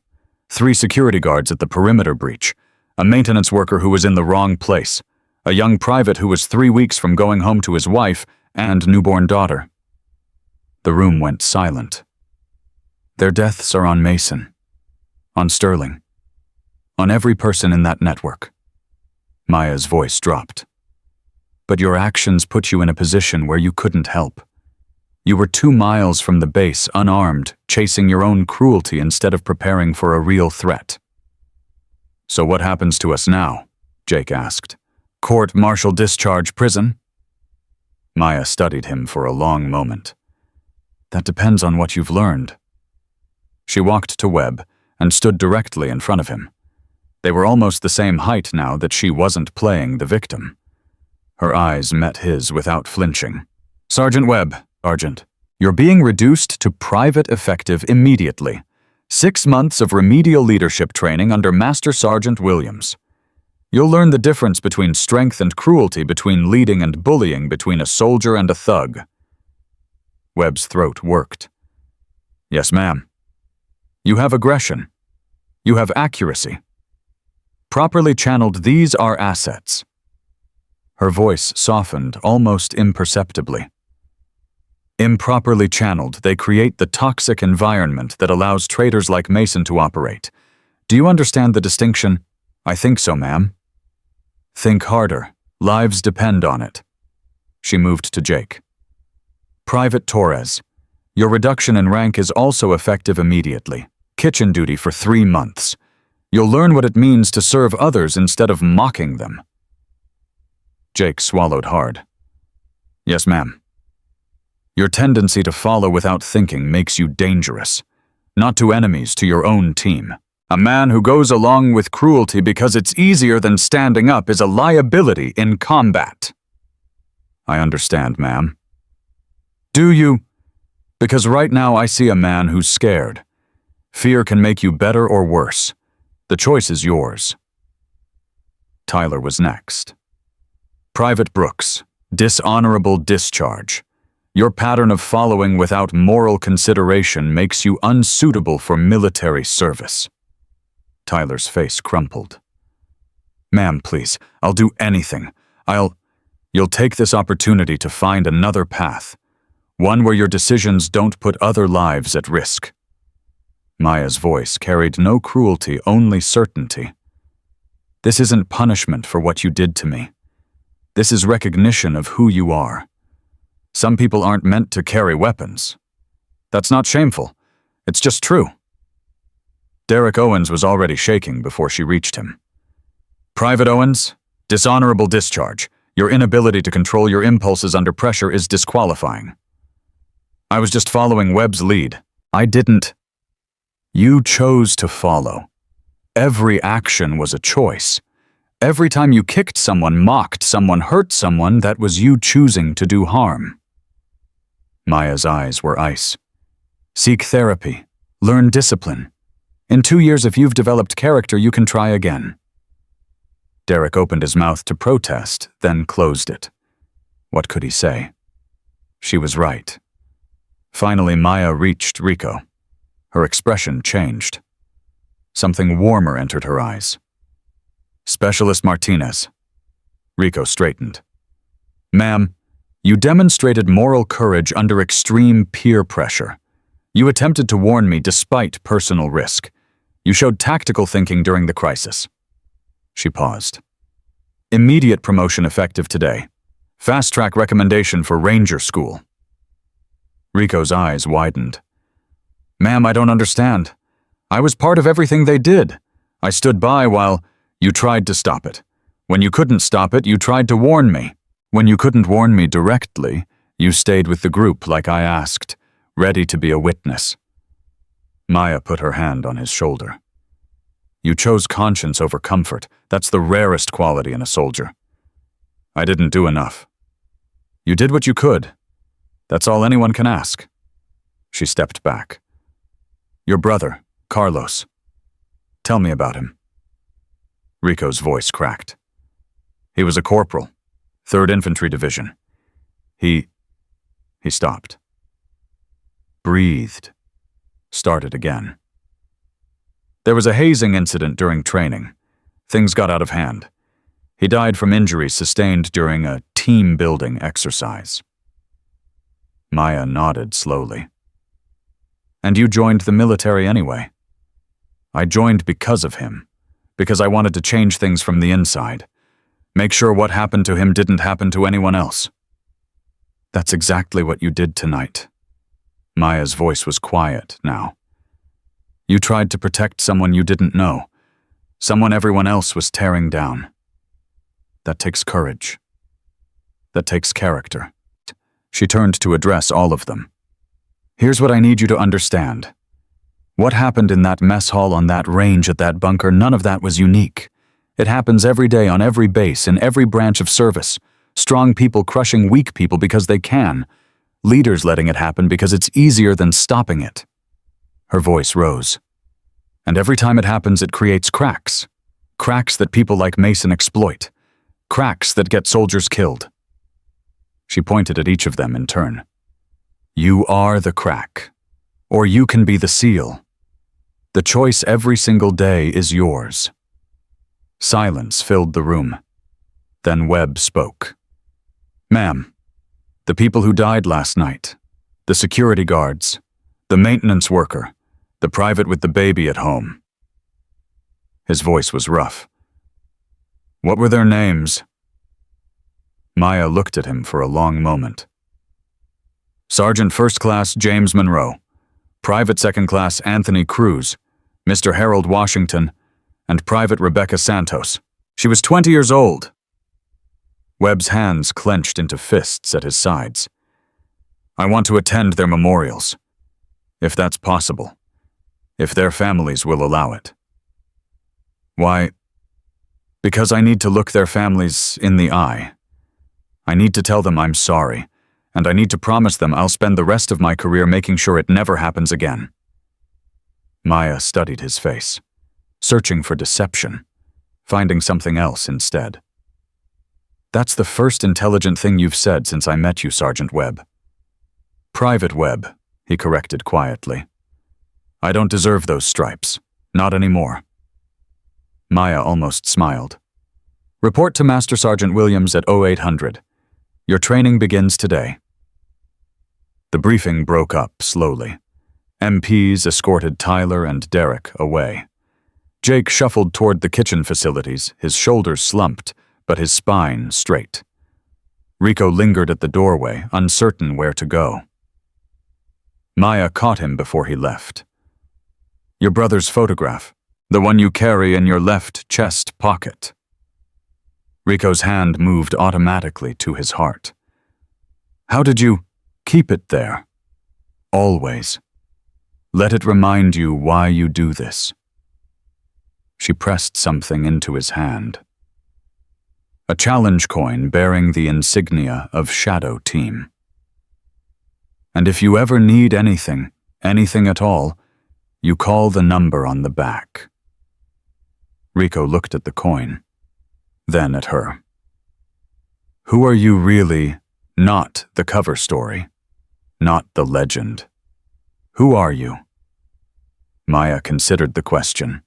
3 security guards at the perimeter breach, a maintenance worker who was in the wrong place, a young private who was 3 weeks from going home to his wife and newborn daughter. The room went silent. Their deaths are on Mason, on Sterling, on every person in that network. Maya's voice dropped. But your actions put you in a position where you couldn't help. You were 2 miles from the base, unarmed, chasing your own cruelty instead of preparing for a real threat. So what happens to us now? Jake asked. Court-martial discharge, prison? Maya studied him for a long moment. That depends on what you've learned. She walked to Webb and stood directly in front of him. They were almost the same height now that she wasn't playing the victim. Her eyes met his without flinching. Sergeant Webb, Sergeant, you're being reduced to private effective immediately. 6 months of remedial leadership training under Master Sergeant Williams. You'll learn the difference between strength and cruelty, between leading and bullying, between a soldier and a thug. Webb's throat worked. Yes, ma'am. You have aggression. You have accuracy. Properly channeled, these are assets. Her voice softened almost imperceptibly. Improperly channeled, they create the toxic environment that allows traitors like Mason to operate. Do you understand the distinction? I think so, ma'am. Think harder. Lives depend on it. She moved to Jake. Private Torres, your reduction in rank is also effective immediately. Kitchen duty for 3 months. You'll learn what it means to serve others instead of mocking them. Jake swallowed hard. Yes, ma'am. Your tendency to follow without thinking makes you dangerous. Not to enemies, to your own team. A man who goes along with cruelty because it's easier than standing up is a liability in combat. I understand, ma'am. Do you? Because right now I see a man who's scared. Fear can make you better or worse. The choice is yours. Tyler was next. Private Brooks, dishonorable discharge. Your pattern of following without moral consideration makes you unsuitable for military service. Tyler's face crumpled. Ma'am, please, I'll do anything. You'll take this opportunity to find another path. One where your decisions don't put other lives at risk. Maya's voice carried no cruelty, only certainty. This isn't punishment for what you did to me. This is recognition of who you are. Some people aren't meant to carry weapons. That's not shameful. It's just true. Derek Owens was already shaking before she reached him. Private Owens, dishonorable discharge. Your inability to control your impulses under pressure is disqualifying. I was just following Webb's lead. I didn't. You chose to follow. Every action was a choice. Every time you kicked someone, mocked someone, hurt someone, that was you choosing to do harm. Maya's eyes were ice. Seek therapy. Learn discipline. In 2 years, if you've developed character, you can try again. Derek opened his mouth to protest, then closed it. What could he say? She was right. Finally, Maya reached Rico. Her expression changed. Something warmer entered her eyes. Specialist Martinez. Rico straightened. Ma'am, you demonstrated moral courage under extreme peer pressure. You attempted to warn me despite personal risk. You showed tactical thinking during the crisis. She paused. Immediate promotion effective today. Fast-track recommendation for Ranger School. Rico's eyes widened. Ma'am, I don't understand. I was part of everything they did. I stood by while you tried to stop it. When you couldn't stop it, you tried to warn me. When you couldn't warn me directly, you stayed with the group like I asked, ready to be a witness. Maya put her hand on his shoulder. You chose conscience over comfort. That's the rarest quality in a soldier. I didn't do enough. You did what you could. That's all anyone can ask. She stepped back. Your brother, Carlos. Tell me about him. Rico's voice cracked. He was a corporal, 3rd Infantry Division. He stopped. Breathed. Started again. There was a hazing incident during training. Things got out of hand. He died from injuries sustained during a team-building exercise. Maya nodded slowly. And you joined the military anyway. I joined because of him, because I wanted to change things from the inside, make sure what happened to him didn't happen to anyone else. That's exactly what you did tonight. Maya's voice was quiet now. You tried to protect someone you didn't know, someone everyone else was tearing down. That takes courage. That takes character. She turned to address all of them. Here's what I need you to understand. What happened in that mess hall on that range at that bunker, none of that was unique. It happens every day on every base, in every branch of service. Strong people crushing weak people because they can. Leaders letting it happen because it's easier than stopping it. Her voice rose. And every time it happens, it creates cracks. Cracks that people like Mason exploit. Cracks that get soldiers killed. She pointed at each of them in turn. You are the crack. Or you can be the seal. The choice every single day is yours. Silence filled the room. Then Webb spoke. Ma'am, the people who died last night, the security guards, the maintenance worker, the private with the baby at home. His voice was rough. What were their names? Maya looked at him for a long moment. Sergeant First Class James Monroe, Private Second Class Anthony Cruz, Mr. Harold Washington, and Private Rebecca Santos. She was 20 years old. Webb's hands clenched into fists at his sides. I want to attend their memorials, if that's possible, if their families will allow it. Why? Because I need to look their families in the eye. I need to tell them I'm sorry, and I need to promise them I'll spend the rest of my career making sure it never happens again. Maya studied his face, searching for deception, finding something else instead. That's the first intelligent thing you've said since I met you, Sergeant Webb. Private Webb, he corrected quietly. I don't deserve those stripes. Not anymore. Maya almost smiled. Report to Master Sergeant Williams at 0800. Your training begins today. The briefing broke up slowly. MPs escorted Tyler and Derek away. Jake shuffled toward the kitchen facilities, his shoulders slumped, but his spine straight. Rico lingered at the doorway, uncertain where to go. Maya caught him before he left. Your brother's photograph, the one you carry in your left chest pocket. Rico's hand moved automatically to his heart. How did you keep it there? Always. Let it remind you why you do this. She pressed something into his hand. A challenge coin bearing the insignia of Shadow Team. And if you ever need anything at all, you call the number on the back. Rico looked at the coin, then at her. Who are you really? Not the cover story, not the legend. Who are you? Maya considered the question.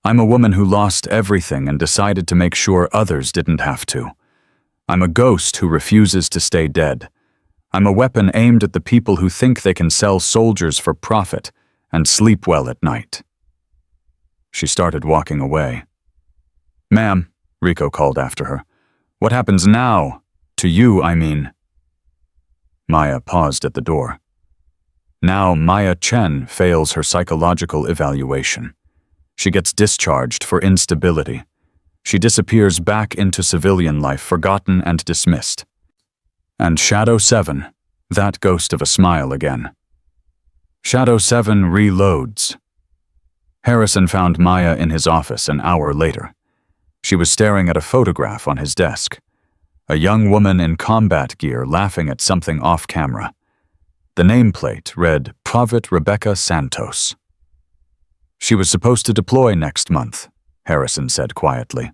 I'm a woman who lost everything and decided to make sure others didn't have to. I'm a ghost who refuses to stay dead. I'm a weapon aimed at the people who think they can sell soldiers for profit and sleep well at night. She started walking away. Ma'am, Rico called after her. What happens now? To you, I mean. Maya paused at the door. Now Maya Chen fails her psychological evaluation. She gets discharged for instability. She disappears back into civilian life, forgotten and dismissed. And Shadow 7, that ghost of a smile again. Shadow 7 reloads. Harrison found Maya in his office an hour later. She was staring at a photograph on his desk. A young woman in combat gear laughing at something off camera. The nameplate read Private Rebecca Santos. She was supposed to deploy next month, Harrison said quietly.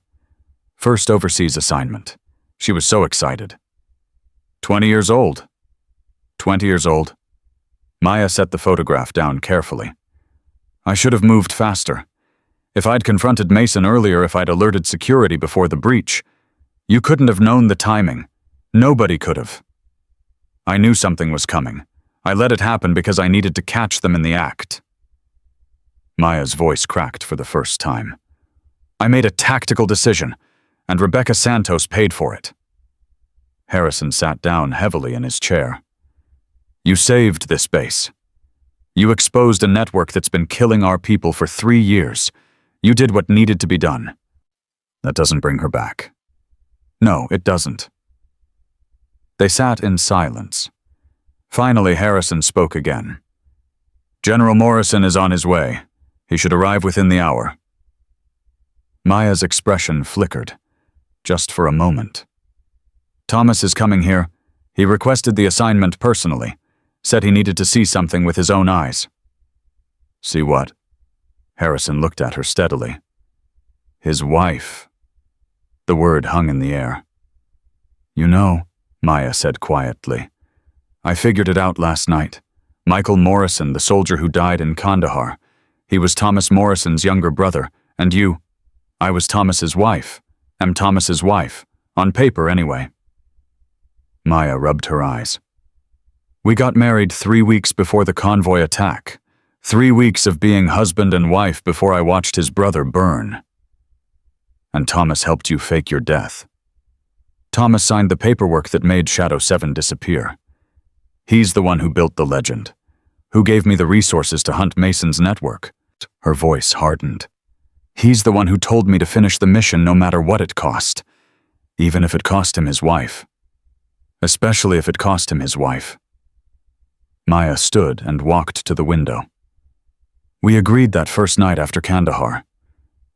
First overseas assignment. She was so excited. 20 years old. 20 years old. Maya set the photograph down carefully. I should have moved faster. If I'd confronted Mason earlier, if I'd alerted security before the breach, you couldn't have known the timing. Nobody could have. I knew something was coming. I let it happen because I needed to catch them in the act. Maya's voice cracked for the first time. I made a tactical decision, and Rebecca Santos paid for it. Harrison sat down heavily in his chair. You saved this base. You exposed a network that's been killing our people for 3 years. You did what needed to be done. That doesn't bring her back. No, it doesn't. They sat in silence. Finally, Harrison spoke again. General Morrison is on his way. He should arrive within the hour. Maya's expression flickered, just for a moment. Thomas is coming here. He requested the assignment personally, said he needed to see something with his own eyes. See what? Harrison looked at her steadily. His wife. The word hung in the air. You know, Maya said quietly, I figured it out last night. Michael Morrison, the soldier who died in Kandahar. He was Thomas Morrison's younger brother, and you. I was Thomas's wife. Am Thomas's wife. On paper, anyway. Maya rubbed her eyes. We got married 3 weeks before the convoy attack. 3 weeks of being husband and wife before I watched his brother burn. And Thomas helped you fake your death. Thomas signed the paperwork that made Shadow 7 disappear. He's the one who built the legend, who gave me the resources to hunt Mason's network. Her voice hardened. He's the one who told me to finish the mission no matter what it cost, even if it cost him his wife. Especially if it cost him his wife. Maya stood and walked to the window. We agreed that first night after Kandahar.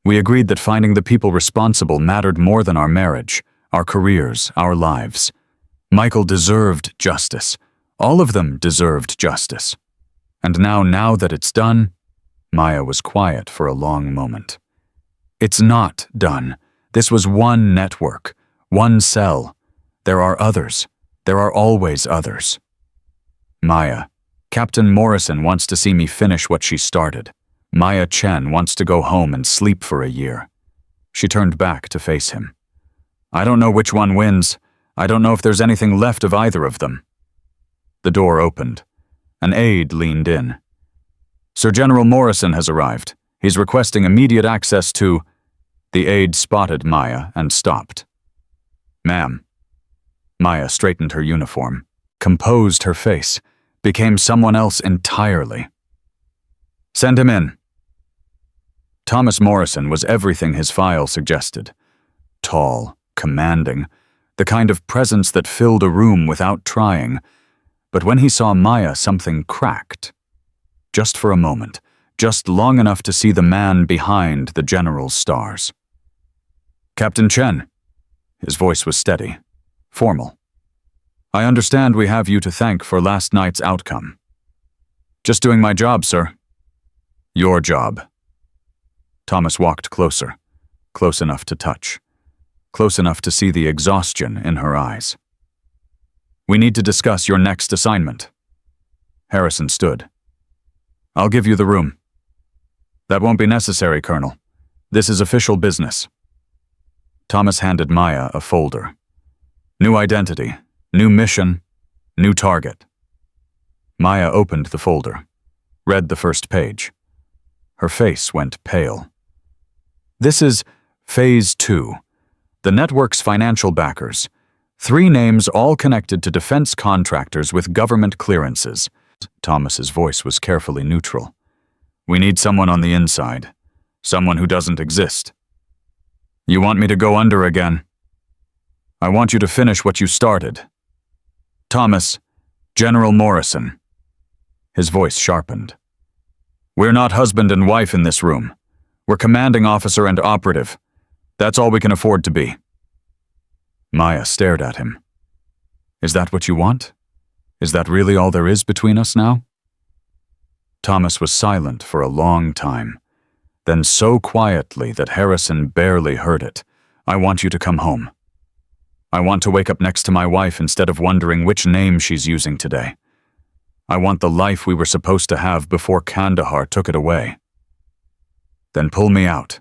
We agreed that finding the people responsible mattered more than our marriage, our careers, our lives. Michael deserved justice. All of them deserved justice. And now that it's done, Maya was quiet for a long moment. It's not done. This was one network, one cell. There are others. There are always others. Maya, Captain Morrison wants to see me finish what she started. Maya Chen wants to go home and sleep for a year. She turned back to face him. I don't know which one wins. I don't know if there's anything left of either of them. The door opened. An aide leaned in. Sir General Morrison has arrived. He's requesting immediate access to... The aide spotted Maya and stopped. Ma'am. Maya straightened her uniform, composed her face, became someone else entirely. Send him in. Thomas Morrison was everything his file suggested. Tall, commanding, the kind of presence that filled a room without trying. But when he saw Maya, something cracked. Just for a moment, just long enough to see the man behind the general's stars. Captain Chen. His voice was steady, formal. I understand we have you to thank for last night's outcome. Just doing my job, sir. Your job. Thomas walked closer, close enough to touch, close enough to see the exhaustion in her eyes. We need to discuss your next assignment. Harrison stood. I'll give you the room. That won't be necessary, Colonel. This is official business. Thomas handed Maya a folder. New identity, new mission, new target. Maya opened the folder, read the first page. Her face went pale. This is Phase 2, the network's financial backers. 3 names all connected to defense contractors with government clearances. Thomas's voice was carefully neutral. We need someone on the inside, someone who doesn't exist. You want me to go under again? I want you to finish what you started. Thomas, General Morrison. His voice sharpened. We're not husband and wife in this room. We're commanding officer and operative. That's all we can afford to be. Maya stared at him. Is that what you want? Is that really all there is between us now? Thomas was silent for a long time. Then so quietly that Harrison barely heard it. I want you to come home. I want to wake up next to my wife instead of wondering which name she's using today. I want the life we were supposed to have before Kandahar took it away. Then pull me out.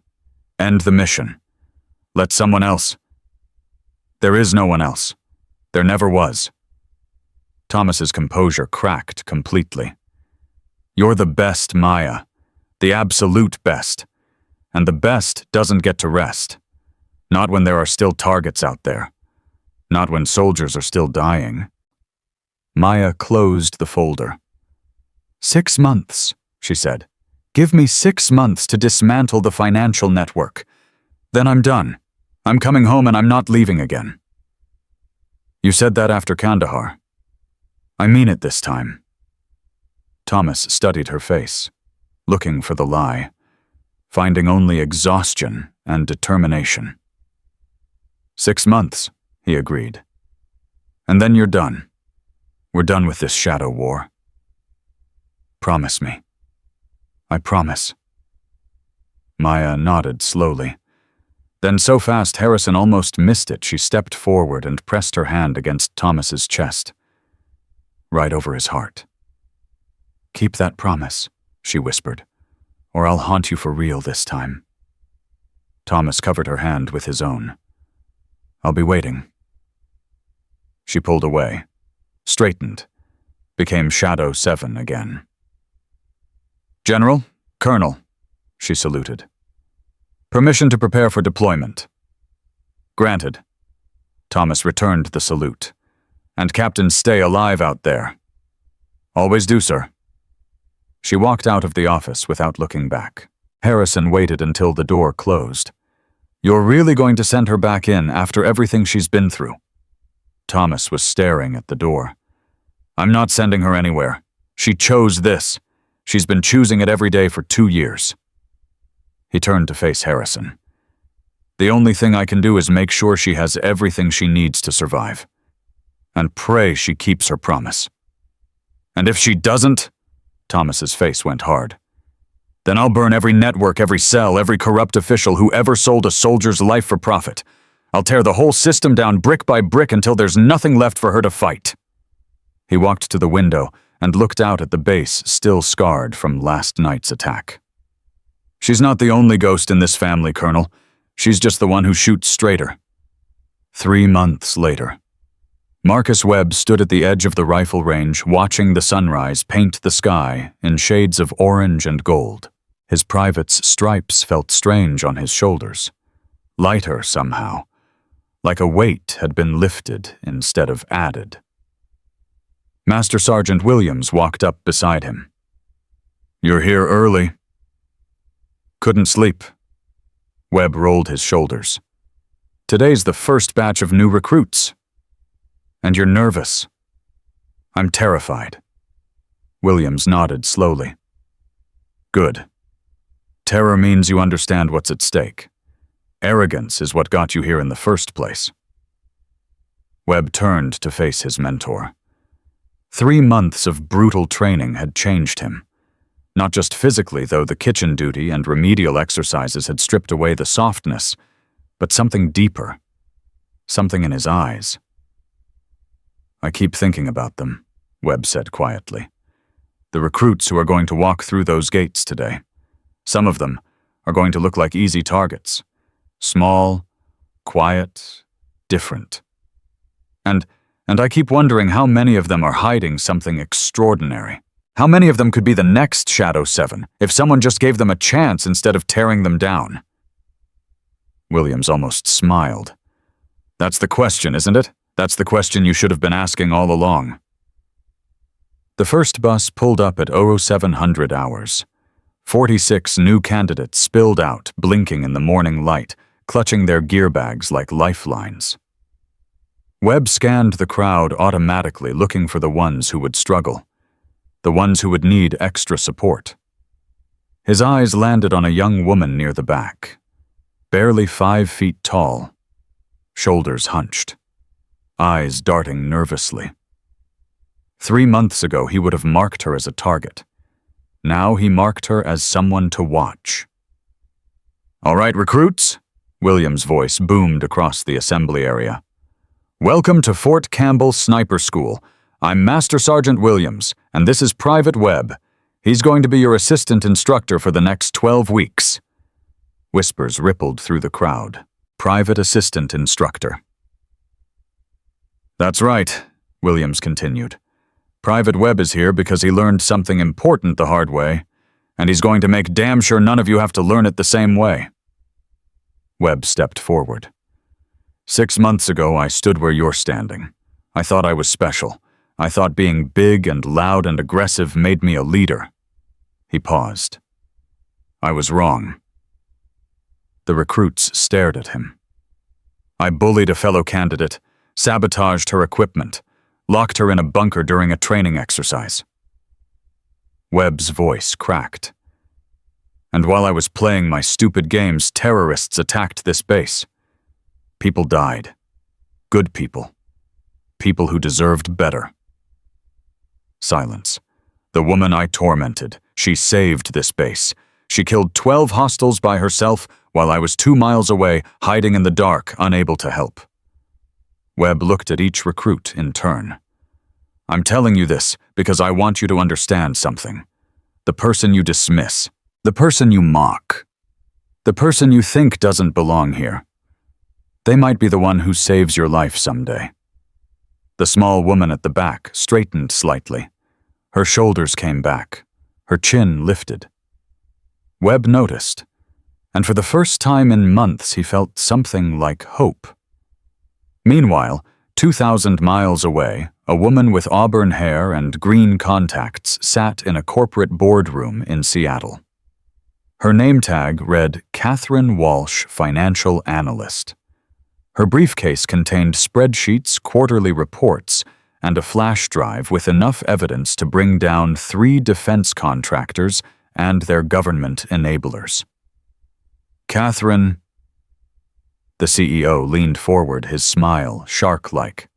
End the mission. Let someone else. There is no one else. There never was. Thomas's composure cracked completely. You're the best, Maya. The absolute best. And the best doesn't get to rest. Not when there are still targets out there. Not when soldiers are still dying. Maya closed the folder. 6 months, she said. Give me 6 months to dismantle the financial network. Then I'm done. I'm coming home and I'm not leaving again. You said that after Kandahar. I mean it this time. Thomas studied her face, looking for the lie, finding only exhaustion and determination. 6 months, he agreed. And then you're done. We're done with this shadow war. Promise me. I promise. Maya nodded slowly. Then so fast Harrison almost missed it, she stepped forward and pressed her hand against Thomas's chest, right over his heart. Keep that promise, she whispered, or I'll haunt you for real this time. Thomas covered her hand with his own. I'll be waiting. She pulled away, straightened, became Shadow 7 again. General, Colonel, she saluted. Permission to prepare for deployment. Granted. Thomas returned the salute. And Captain, stay alive out there. Always do, sir. She walked out of the office without looking back. Harrison waited until the door closed. You're really going to send her back in after everything she's been through? Thomas was staring at the door. I'm not sending her anywhere. She chose this. She's been choosing it every day for 2 years. He turned to face Harrison. The only thing I can do is make sure she has everything she needs to survive. And pray she keeps her promise. And if she doesn't, Thomas's face went hard. Then I'll burn every network, every cell, every corrupt official who ever sold a soldier's life for profit. I'll tear the whole system down brick by brick until there's nothing left for her to fight. He walked to the window and looked out at the base still scarred from last night's attack. She's not the only ghost in this family, Colonel. She's just the one who shoots straighter. 3 months later. Marcus Webb stood at the edge of the rifle range, watching the sunrise paint the sky in shades of orange and gold. His private's stripes felt strange on his shoulders, lighter somehow, like a weight had been lifted instead of added. Master Sergeant Williams walked up beside him. You're here early. Couldn't sleep. Webb rolled his shoulders. Today's the first batch of new recruits. And you're nervous. I'm terrified. Williams nodded slowly. Good. Terror means you understand what's at stake. Arrogance is what got you here in the first place. Webb turned to face his mentor. 3 months of brutal training had changed him. Not just physically, though the kitchen duty and remedial exercises had stripped away the softness, but something deeper. Something in his eyes. I keep thinking about them, Webb said quietly. The recruits who are going to walk through those gates today. Some of them are going to look like easy targets. Small, quiet, different. And I keep wondering how many of them are hiding something extraordinary. How many of them could be the next Shadow 7 if someone just gave them a chance instead of tearing them down? Williams almost smiled. That's the question, isn't it? That's the question you should have been asking all along. The first bus pulled up at 0700 hours. 46 new candidates spilled out, blinking in the morning light, clutching their gear bags like lifelines. Webb scanned the crowd automatically, looking for the ones who would struggle, the ones who would need extra support. His eyes landed on a young woman near the back, barely 5 feet tall, shoulders hunched, eyes darting nervously. 3 months ago, he would have marked her as a target. Now he marked her as someone to watch. "All right, recruits," Williams' voice boomed across the assembly area. "Welcome to Fort Campbell Sniper School. I'm Master Sergeant Williams, and this is Private Webb. He's going to be your assistant instructor for the next 12 weeks. Whispers rippled through the crowd. Private assistant instructor. "That's right," Williams continued. "Private Webb is here because he learned something important the hard way, and he's going to make damn sure none of you have to learn it the same way." Webb stepped forward. "6 months ago, I stood where you're standing. I thought I was special. I thought being big and loud and aggressive made me a leader." He paused. "I was wrong." The recruits stared at him. "I bullied a fellow candidate, sabotaged her equipment, locked her in a bunker during a training exercise." Webb's voice cracked. "And while I was playing my stupid games, terrorists attacked this base. People died. Good people. People who deserved better." Silence. "The woman I tormented, she saved this base. She killed 12 hostiles by herself while I was 2 miles away, hiding in the dark, unable to help." Webb looked at each recruit in turn. "I'm telling you this because I want you to understand something. The person you dismiss, the person you mock, the person you think doesn't belong here, they might be the one who saves your life someday." The small woman at the back straightened slightly. Her shoulders came back, her chin lifted. Webb noticed, and for the first time in months he felt something like hope. Meanwhile, 2,000 miles away, a woman with auburn hair and green contacts sat in a corporate boardroom in Seattle. Her name tag read Catherine Walsh, Financial Analyst. Her briefcase contained spreadsheets, quarterly reports, and a flash drive with enough evidence to bring down 3 defense contractors and their government enablers. "Catherine..." The CEO leaned forward, his smile shark-like.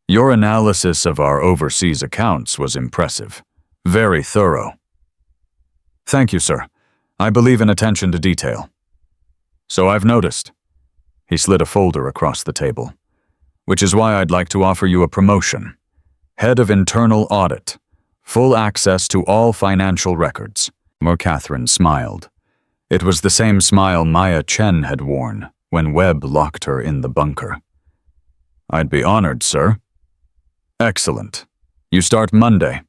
"Your analysis of our overseas accounts was impressive. Very thorough." "Thank you, sir. I believe in attention to detail." "So I've noticed." He slid a folder across the table. "Which is why I'd like to offer you a promotion. Head of Internal Audit. Full access to all financial records." Catherine smiled. It was the same smile Maya Chen had worn when Webb locked her in the bunker. "I'd be honored, sir." "Excellent. You start Monday."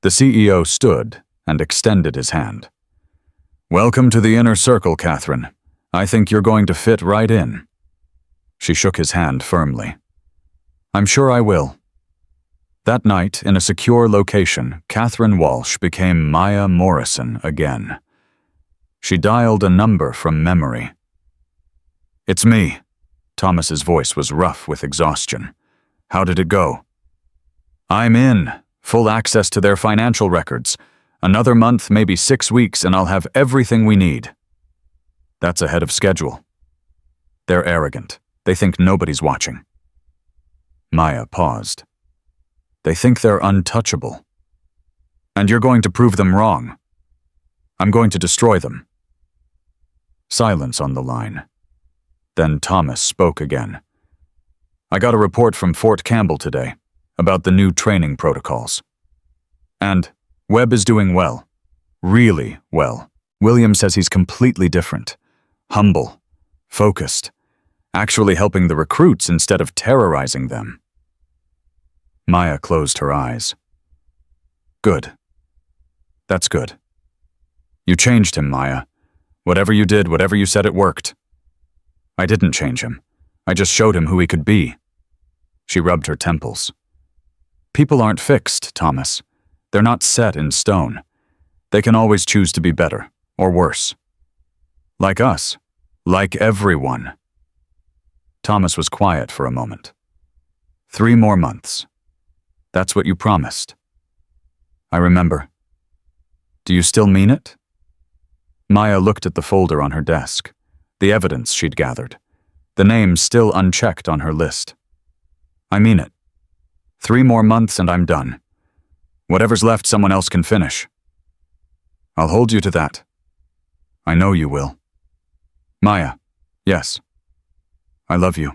The CEO stood and extended his hand. "Welcome to the inner circle, Catherine. I think you're going to fit right in." She shook his hand firmly. "I'm sure I will." That night, in a secure location, Catherine Walsh became Maya Morrison again. She dialed a number from memory. "It's me." Thomas's voice was rough with exhaustion. "How did it go?" "I'm in. Full access to their financial records. Another month, maybe 6 weeks, and I'll have everything we need." "That's ahead of schedule." "They're arrogant. They think nobody's watching." Maya paused. "They think they're untouchable. And you're going to prove them wrong. I'm going to destroy them." Silence on the line. Then Thomas spoke again. "I got a report from Fort Campbell today about the new training protocols. And Webb is doing well. Really well. William says he's completely different. Humble. Focused. Actually helping the recruits instead of terrorizing them." Maya closed her eyes. "Good. That's good. You changed him, Maya. Whatever you did, whatever you said, it worked." "I didn't change him. I just showed him who he could be." She rubbed her temples. "People aren't fixed, Thomas. They're not set in stone. They can always choose to be better, or worse. Like us. Like everyone. Thomas was quiet for a moment. 3 more months. That's what you promised. I remember. Do you still mean it? Maya looked at the folder on her desk, the evidence she'd gathered, the names still unchecked on her list. I mean it. 3 more months and I'm done. Whatever's left, someone else can finish. I'll hold you to that. I know you will. Maya, yes. I love you.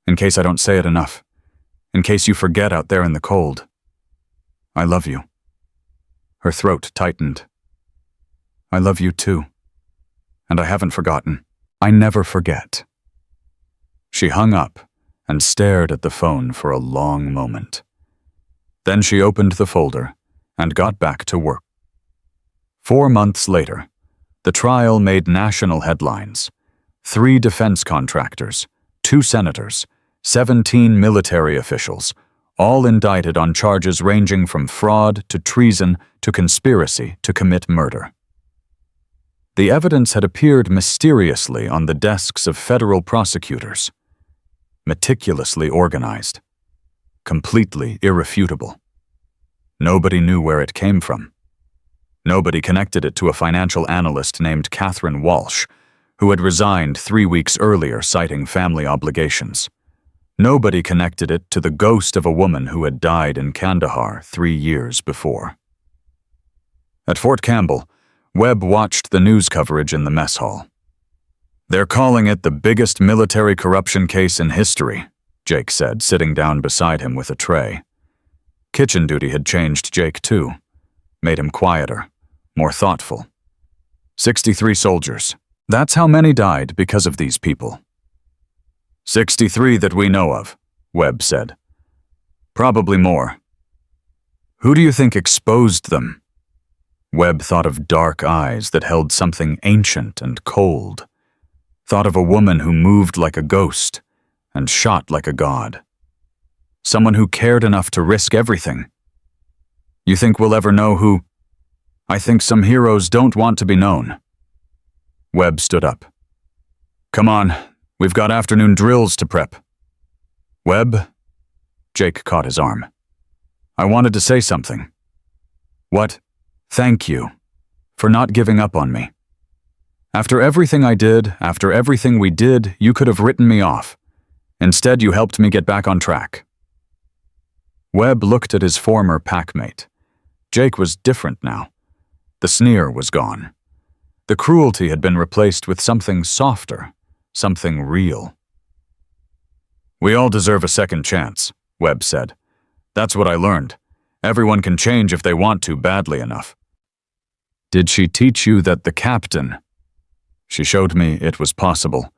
In case I don't say it enough. In case you forget out there in the cold. I love you. Her throat tightened. I love you too. And I haven't forgotten. I never forget. She hung up and stared at the phone for a long moment. Then she opened the folder and got back to work. 4 months later, the trial made national headlines. 3 defense contractors, 2 senators, 17 military officials, all indicted on charges ranging from fraud to treason to conspiracy to commit murder. The evidence had appeared mysteriously on the desks of federal prosecutors. Meticulously organized. Completely irrefutable. Nobody knew where it came from. Nobody connected it to a financial analyst named Catherine Walsh, who had resigned 3 weeks earlier citing family obligations. Nobody connected it to the ghost of a woman who had died in Kandahar 3 years before. At Fort Campbell, Webb watched the news coverage in the mess hall. They're calling it the biggest military corruption case in history, Jake said, sitting down beside him with a tray. Kitchen duty had changed Jake too, made him quieter, more thoughtful. 63 soldiers. That's how many died because of these people. 63 that we know of, Webb said. Probably more. Who do you think exposed them? Webb thought of dark eyes that held something ancient and cold. Thought of a woman who moved like a ghost and shot like a god. Someone who cared enough to risk everything. You think we'll ever know who? I think some heroes don't want to be known. Webb stood up. Come on, we've got afternoon drills to prep. Webb? Jake caught his arm. I wanted to say something. What? Thank you for not giving up on me. After everything I did, after everything we did, you could have written me off. Instead, you helped me get back on track. Webb looked at his former packmate. Jake was different now. The sneer was gone. The cruelty had been replaced with something softer, something real. We all deserve a second chance, Webb said. That's what I learned. Everyone can change if they want to badly enough. Did she teach you that the captain? She showed me it was possible.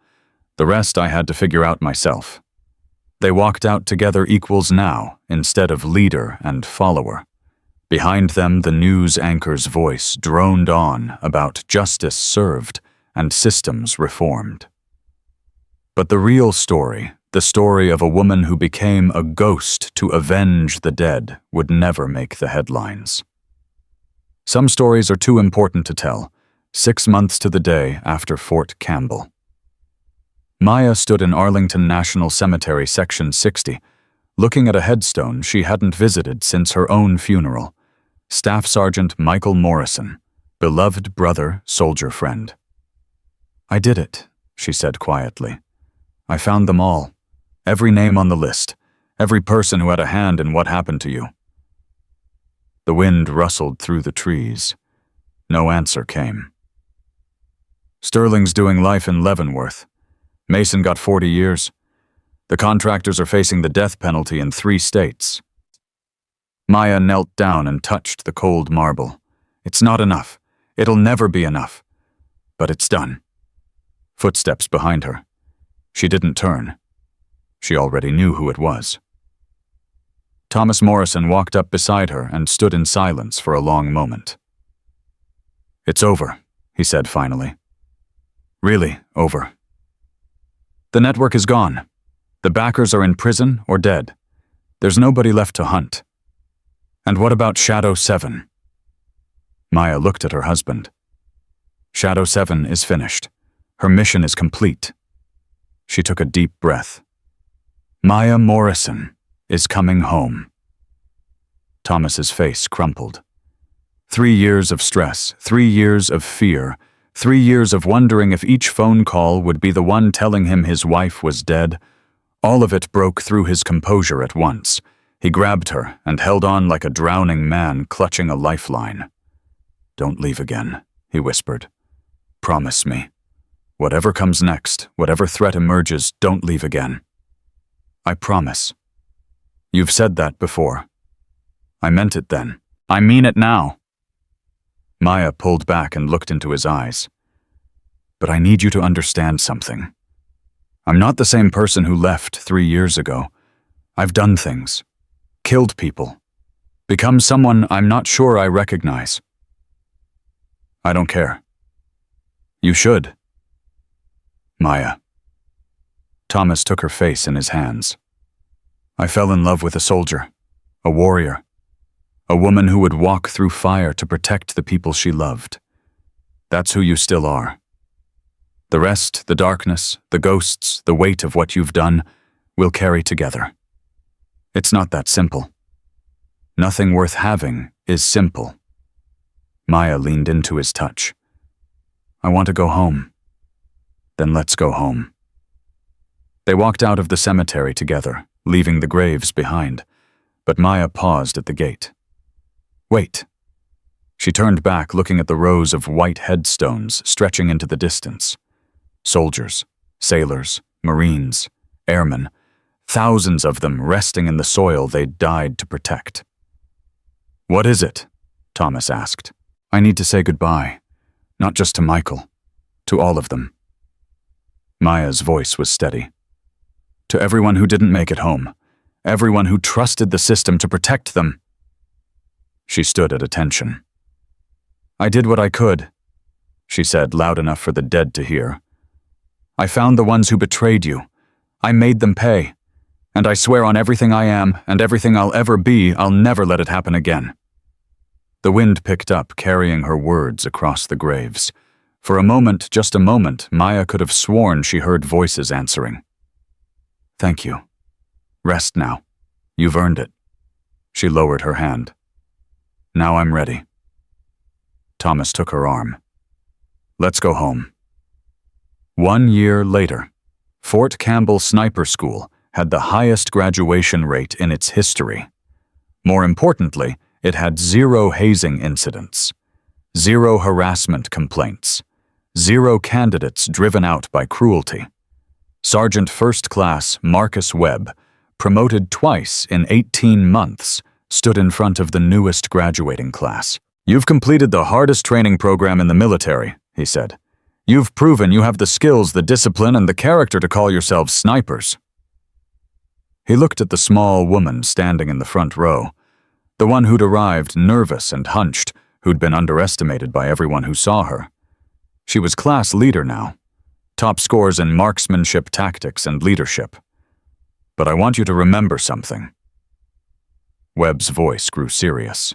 The rest I had to figure out myself. They walked out together equals now, instead of leader and follower. Behind them, the news anchor's voice droned on about justice served and systems reformed. But the real story, the story of a woman who became a ghost to avenge the dead, would never make the headlines. Some stories are too important to tell, 6 months to the day after Fort Campbell. Maya stood in Arlington National Cemetery, Section 60, looking at a headstone she hadn't visited since her own funeral. Staff Sergeant Michael Morrison, beloved brother, soldier friend. I did it, she said quietly. I found them all. Every name on the list. Every person who had a hand in what happened to you. The wind rustled through the trees. No answer came. Sterling's doing life in Leavenworth. Mason got 40 years. The contractors are facing the death penalty in 3 states. Maya knelt down and touched the cold marble. It's not enough. It'll never be enough. But it's done. Footsteps behind her. She didn't turn. She already knew who it was. Thomas Morrison walked up beside her and stood in silence for a long moment. It's over, he said finally. Really over. The network is gone. The backers are in prison or dead. There's nobody left to hunt. And what about Shadow 7? Maya looked at her husband. Shadow 7 is finished. Her mission is complete. She took a deep breath. Maya Morrison is coming home. Thomas's face crumpled. 3 years of stress, 3 years of fear, 3 years of wondering if each phone call would be the one telling him his wife was dead. All of it broke through his composure at once. He grabbed her and held on like a drowning man clutching a lifeline. "Don't leave again," he whispered. "Promise me. Whatever comes next, whatever threat emerges, don't leave again." "I promise." "You've said that before." "I meant it then. I mean it now." Maya pulled back and looked into his eyes. "But I need you to understand something. I'm not the same person who left 3 years ago. I've done things. Killed people. Become someone I'm not sure I recognize." "I don't care." "You should." "Maya." Thomas took her face in his hands. "I fell in love with a soldier, a warrior, a woman who would walk through fire to protect the people she loved. That's who you still are. The rest, the darkness, the ghosts, the weight of what you've done, we'll carry together. It's not that simple. Nothing worth having is simple." Maya leaned into his touch. "I want to go home." "Then let's go home." They walked out of the cemetery together, leaving the graves behind, but Maya paused at the gate. "Wait." She turned back, looking at the rows of white headstones stretching into the distance. Soldiers, sailors, Marines, airmen, thousands of them resting in the soil they'd died to protect. "What is it?" Thomas asked. "I need to say goodbye, not just to Michael, to all of them." Maya's voice was steady. "To everyone who didn't make it home, everyone who trusted the system to protect them." She stood at attention. "I did what I could," she said, loud enough for the dead to hear. "I found the ones who betrayed you. I made them pay. And I swear on everything I am and everything I'll ever be, I'll never let it happen again." The wind picked up, carrying her words across the graves. For a moment, just a moment, Maya could have sworn she heard voices answering. "Thank you. Rest now. You've earned it." She lowered her hand. "Now I'm ready." Thomas took her arm. "Let's go home." 1 year later, Fort Campbell Sniper School had the highest graduation rate in its history. More importantly, it had 0 hazing incidents, 0 harassment complaints, 0 candidates driven out by cruelty. Sergeant First Class Marcus Webb, promoted twice in 18 months, stood in front of the newest graduating class. "You've completed the hardest training program in the military," he said. "You've proven you have the skills, the discipline, and the character to call yourselves snipers." He looked at the small woman standing in the front row, the one who'd arrived nervous and hunched, who'd been underestimated by everyone who saw her. She was class leader now, top scores in marksmanship, tactics, and leadership. "But I want you to remember something." Webb's voice grew serious.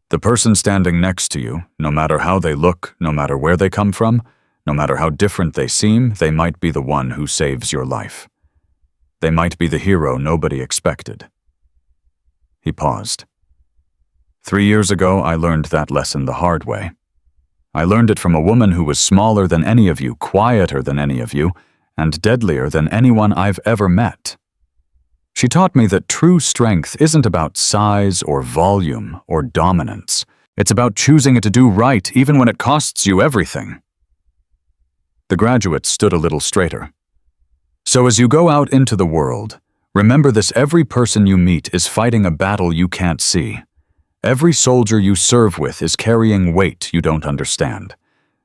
"The person standing next to you, no matter how they look, no matter where they come from, no matter how different they seem, they might be the one who saves your life. They might be the hero nobody expected." He paused. 3 years ago, I learned that lesson the hard way. I learned it from a woman who was smaller than any of you, quieter than any of you, and deadlier than anyone I've ever met. She taught me that true strength isn't about size or volume or dominance. It's about choosing to do right even when it costs you everything. The graduate stood a little straighter. "So as you go out into the world, remember this: every person you meet is fighting a battle you can't see. Every soldier you serve with is carrying weight you don't understand.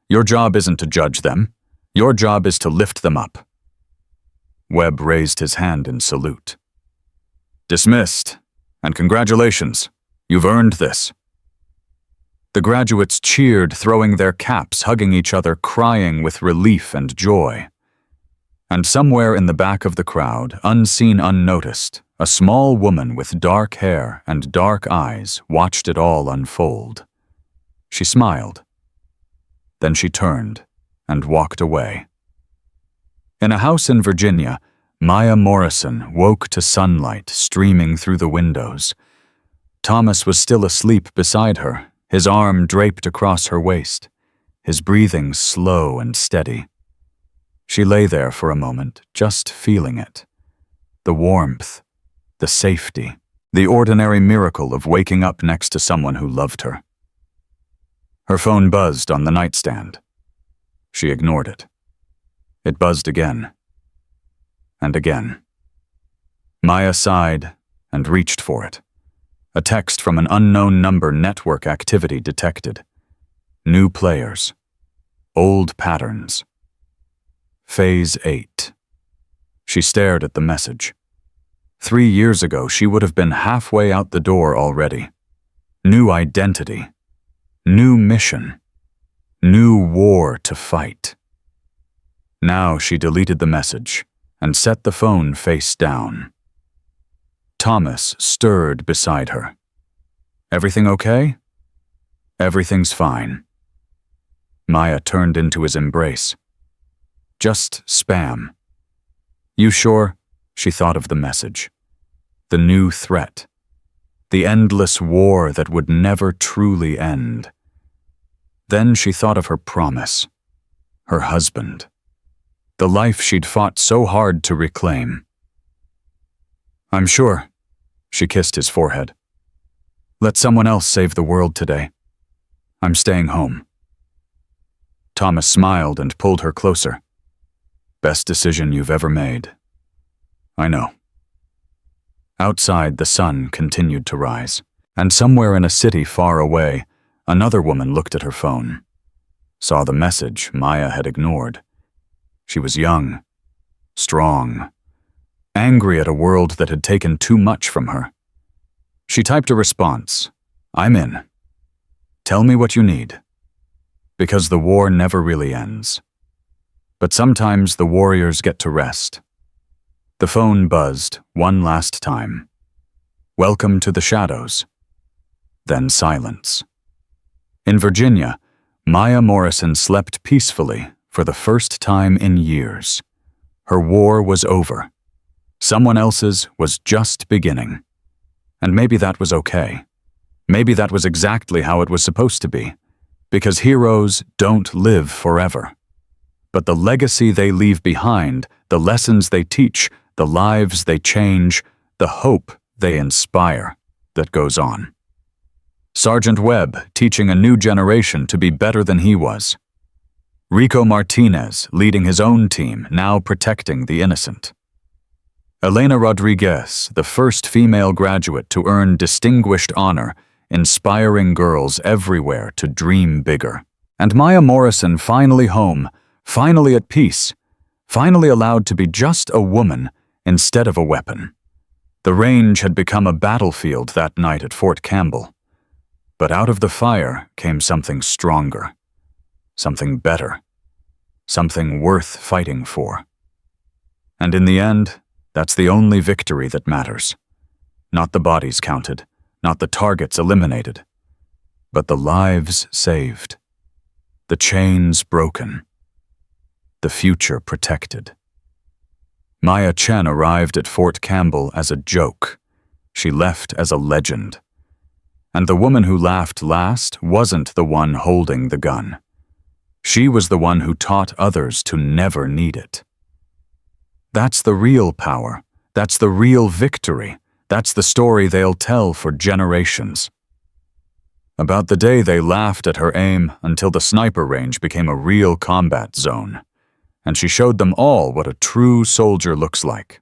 Your job isn't to judge them. Your job is to lift them up." Webb raised his hand in salute. "Dismissed, and congratulations. You've earned this." The graduates cheered, throwing their caps, hugging each other, crying with relief and joy. And somewhere in the back of the crowd, unseen, unnoticed, a small woman with dark hair and dark eyes watched it all unfold. She smiled. Then she turned and walked away. In a house in Virginia, Maya Morrison woke to sunlight streaming through the windows. Thomas was still asleep beside her, his arm draped across her waist, his breathing slow and steady. She lay there for a moment, just feeling it. The warmth, the safety, the ordinary miracle of waking up next to someone who loved her. Her phone buzzed on the nightstand. She ignored it. It buzzed again. And again. Maya sighed and reached for it. A text from an unknown number, network activity detected. New players. Old patterns. Phase 8. She stared at the message. 3 years ago, she would have been halfway out the door already. New identity. New mission. New war to fight. Now she deleted the message and set the phone face down. Thomas stirred beside her. Everything okay? Everything's fine. Maya turned into his embrace. Just spam. You sure? She thought of the message. The new threat. The endless war that would never truly end. Then she thought of her promise. Her husband. The life she'd fought so hard to reclaim. I'm sure. She kissed his forehead. Let someone else save the world today. I'm staying home. Thomas smiled and pulled her closer. Best decision you've ever made. I know. Outside, the sun continued to rise, and somewhere in a city far away, another woman looked at her phone. Saw the message Maya had ignored. She was young, strong, angry at a world that had taken too much from her. She typed a response. I'm in. Tell me what you need. Because the war never really ends. But sometimes the warriors get to rest. The phone buzzed one last time. Welcome to the shadows. Then silence. In Virginia, Maya Morrison slept peacefully for the first time in years. Her war was over. Someone else's was just beginning. And maybe that was okay. Maybe that was exactly how it was supposed to be. Because heroes don't live forever. But the legacy they leave behind, the lessons they teach, the lives they change, the hope they inspire, that goes on. Sergeant Webb teaching a new generation to be better than he was. Rico Martinez leading his own team, now protecting the innocent. Elena Rodriguez, the first female graduate to earn distinguished honor, inspiring girls everywhere to dream bigger. And Maya Morrison finally home, finally at peace, finally allowed to be just a woman instead of a weapon. The range had become a battlefield that night at Fort Campbell. But out of the fire came something stronger, something better, something worth fighting for. And in the end, that's the only victory that matters. Not the bodies counted, not the targets eliminated, but the lives saved, the chains broken, the future protected. Maya Chen arrived at Fort Campbell as a joke. She left as a legend. And the woman who laughed last wasn't the one holding the gun. She was the one who taught others to never need it. That's the real power. That's the real victory. That's the story they'll tell for generations. About the day they laughed at her aim until the sniper range became a real combat zone. And she showed them all what a true soldier looks like.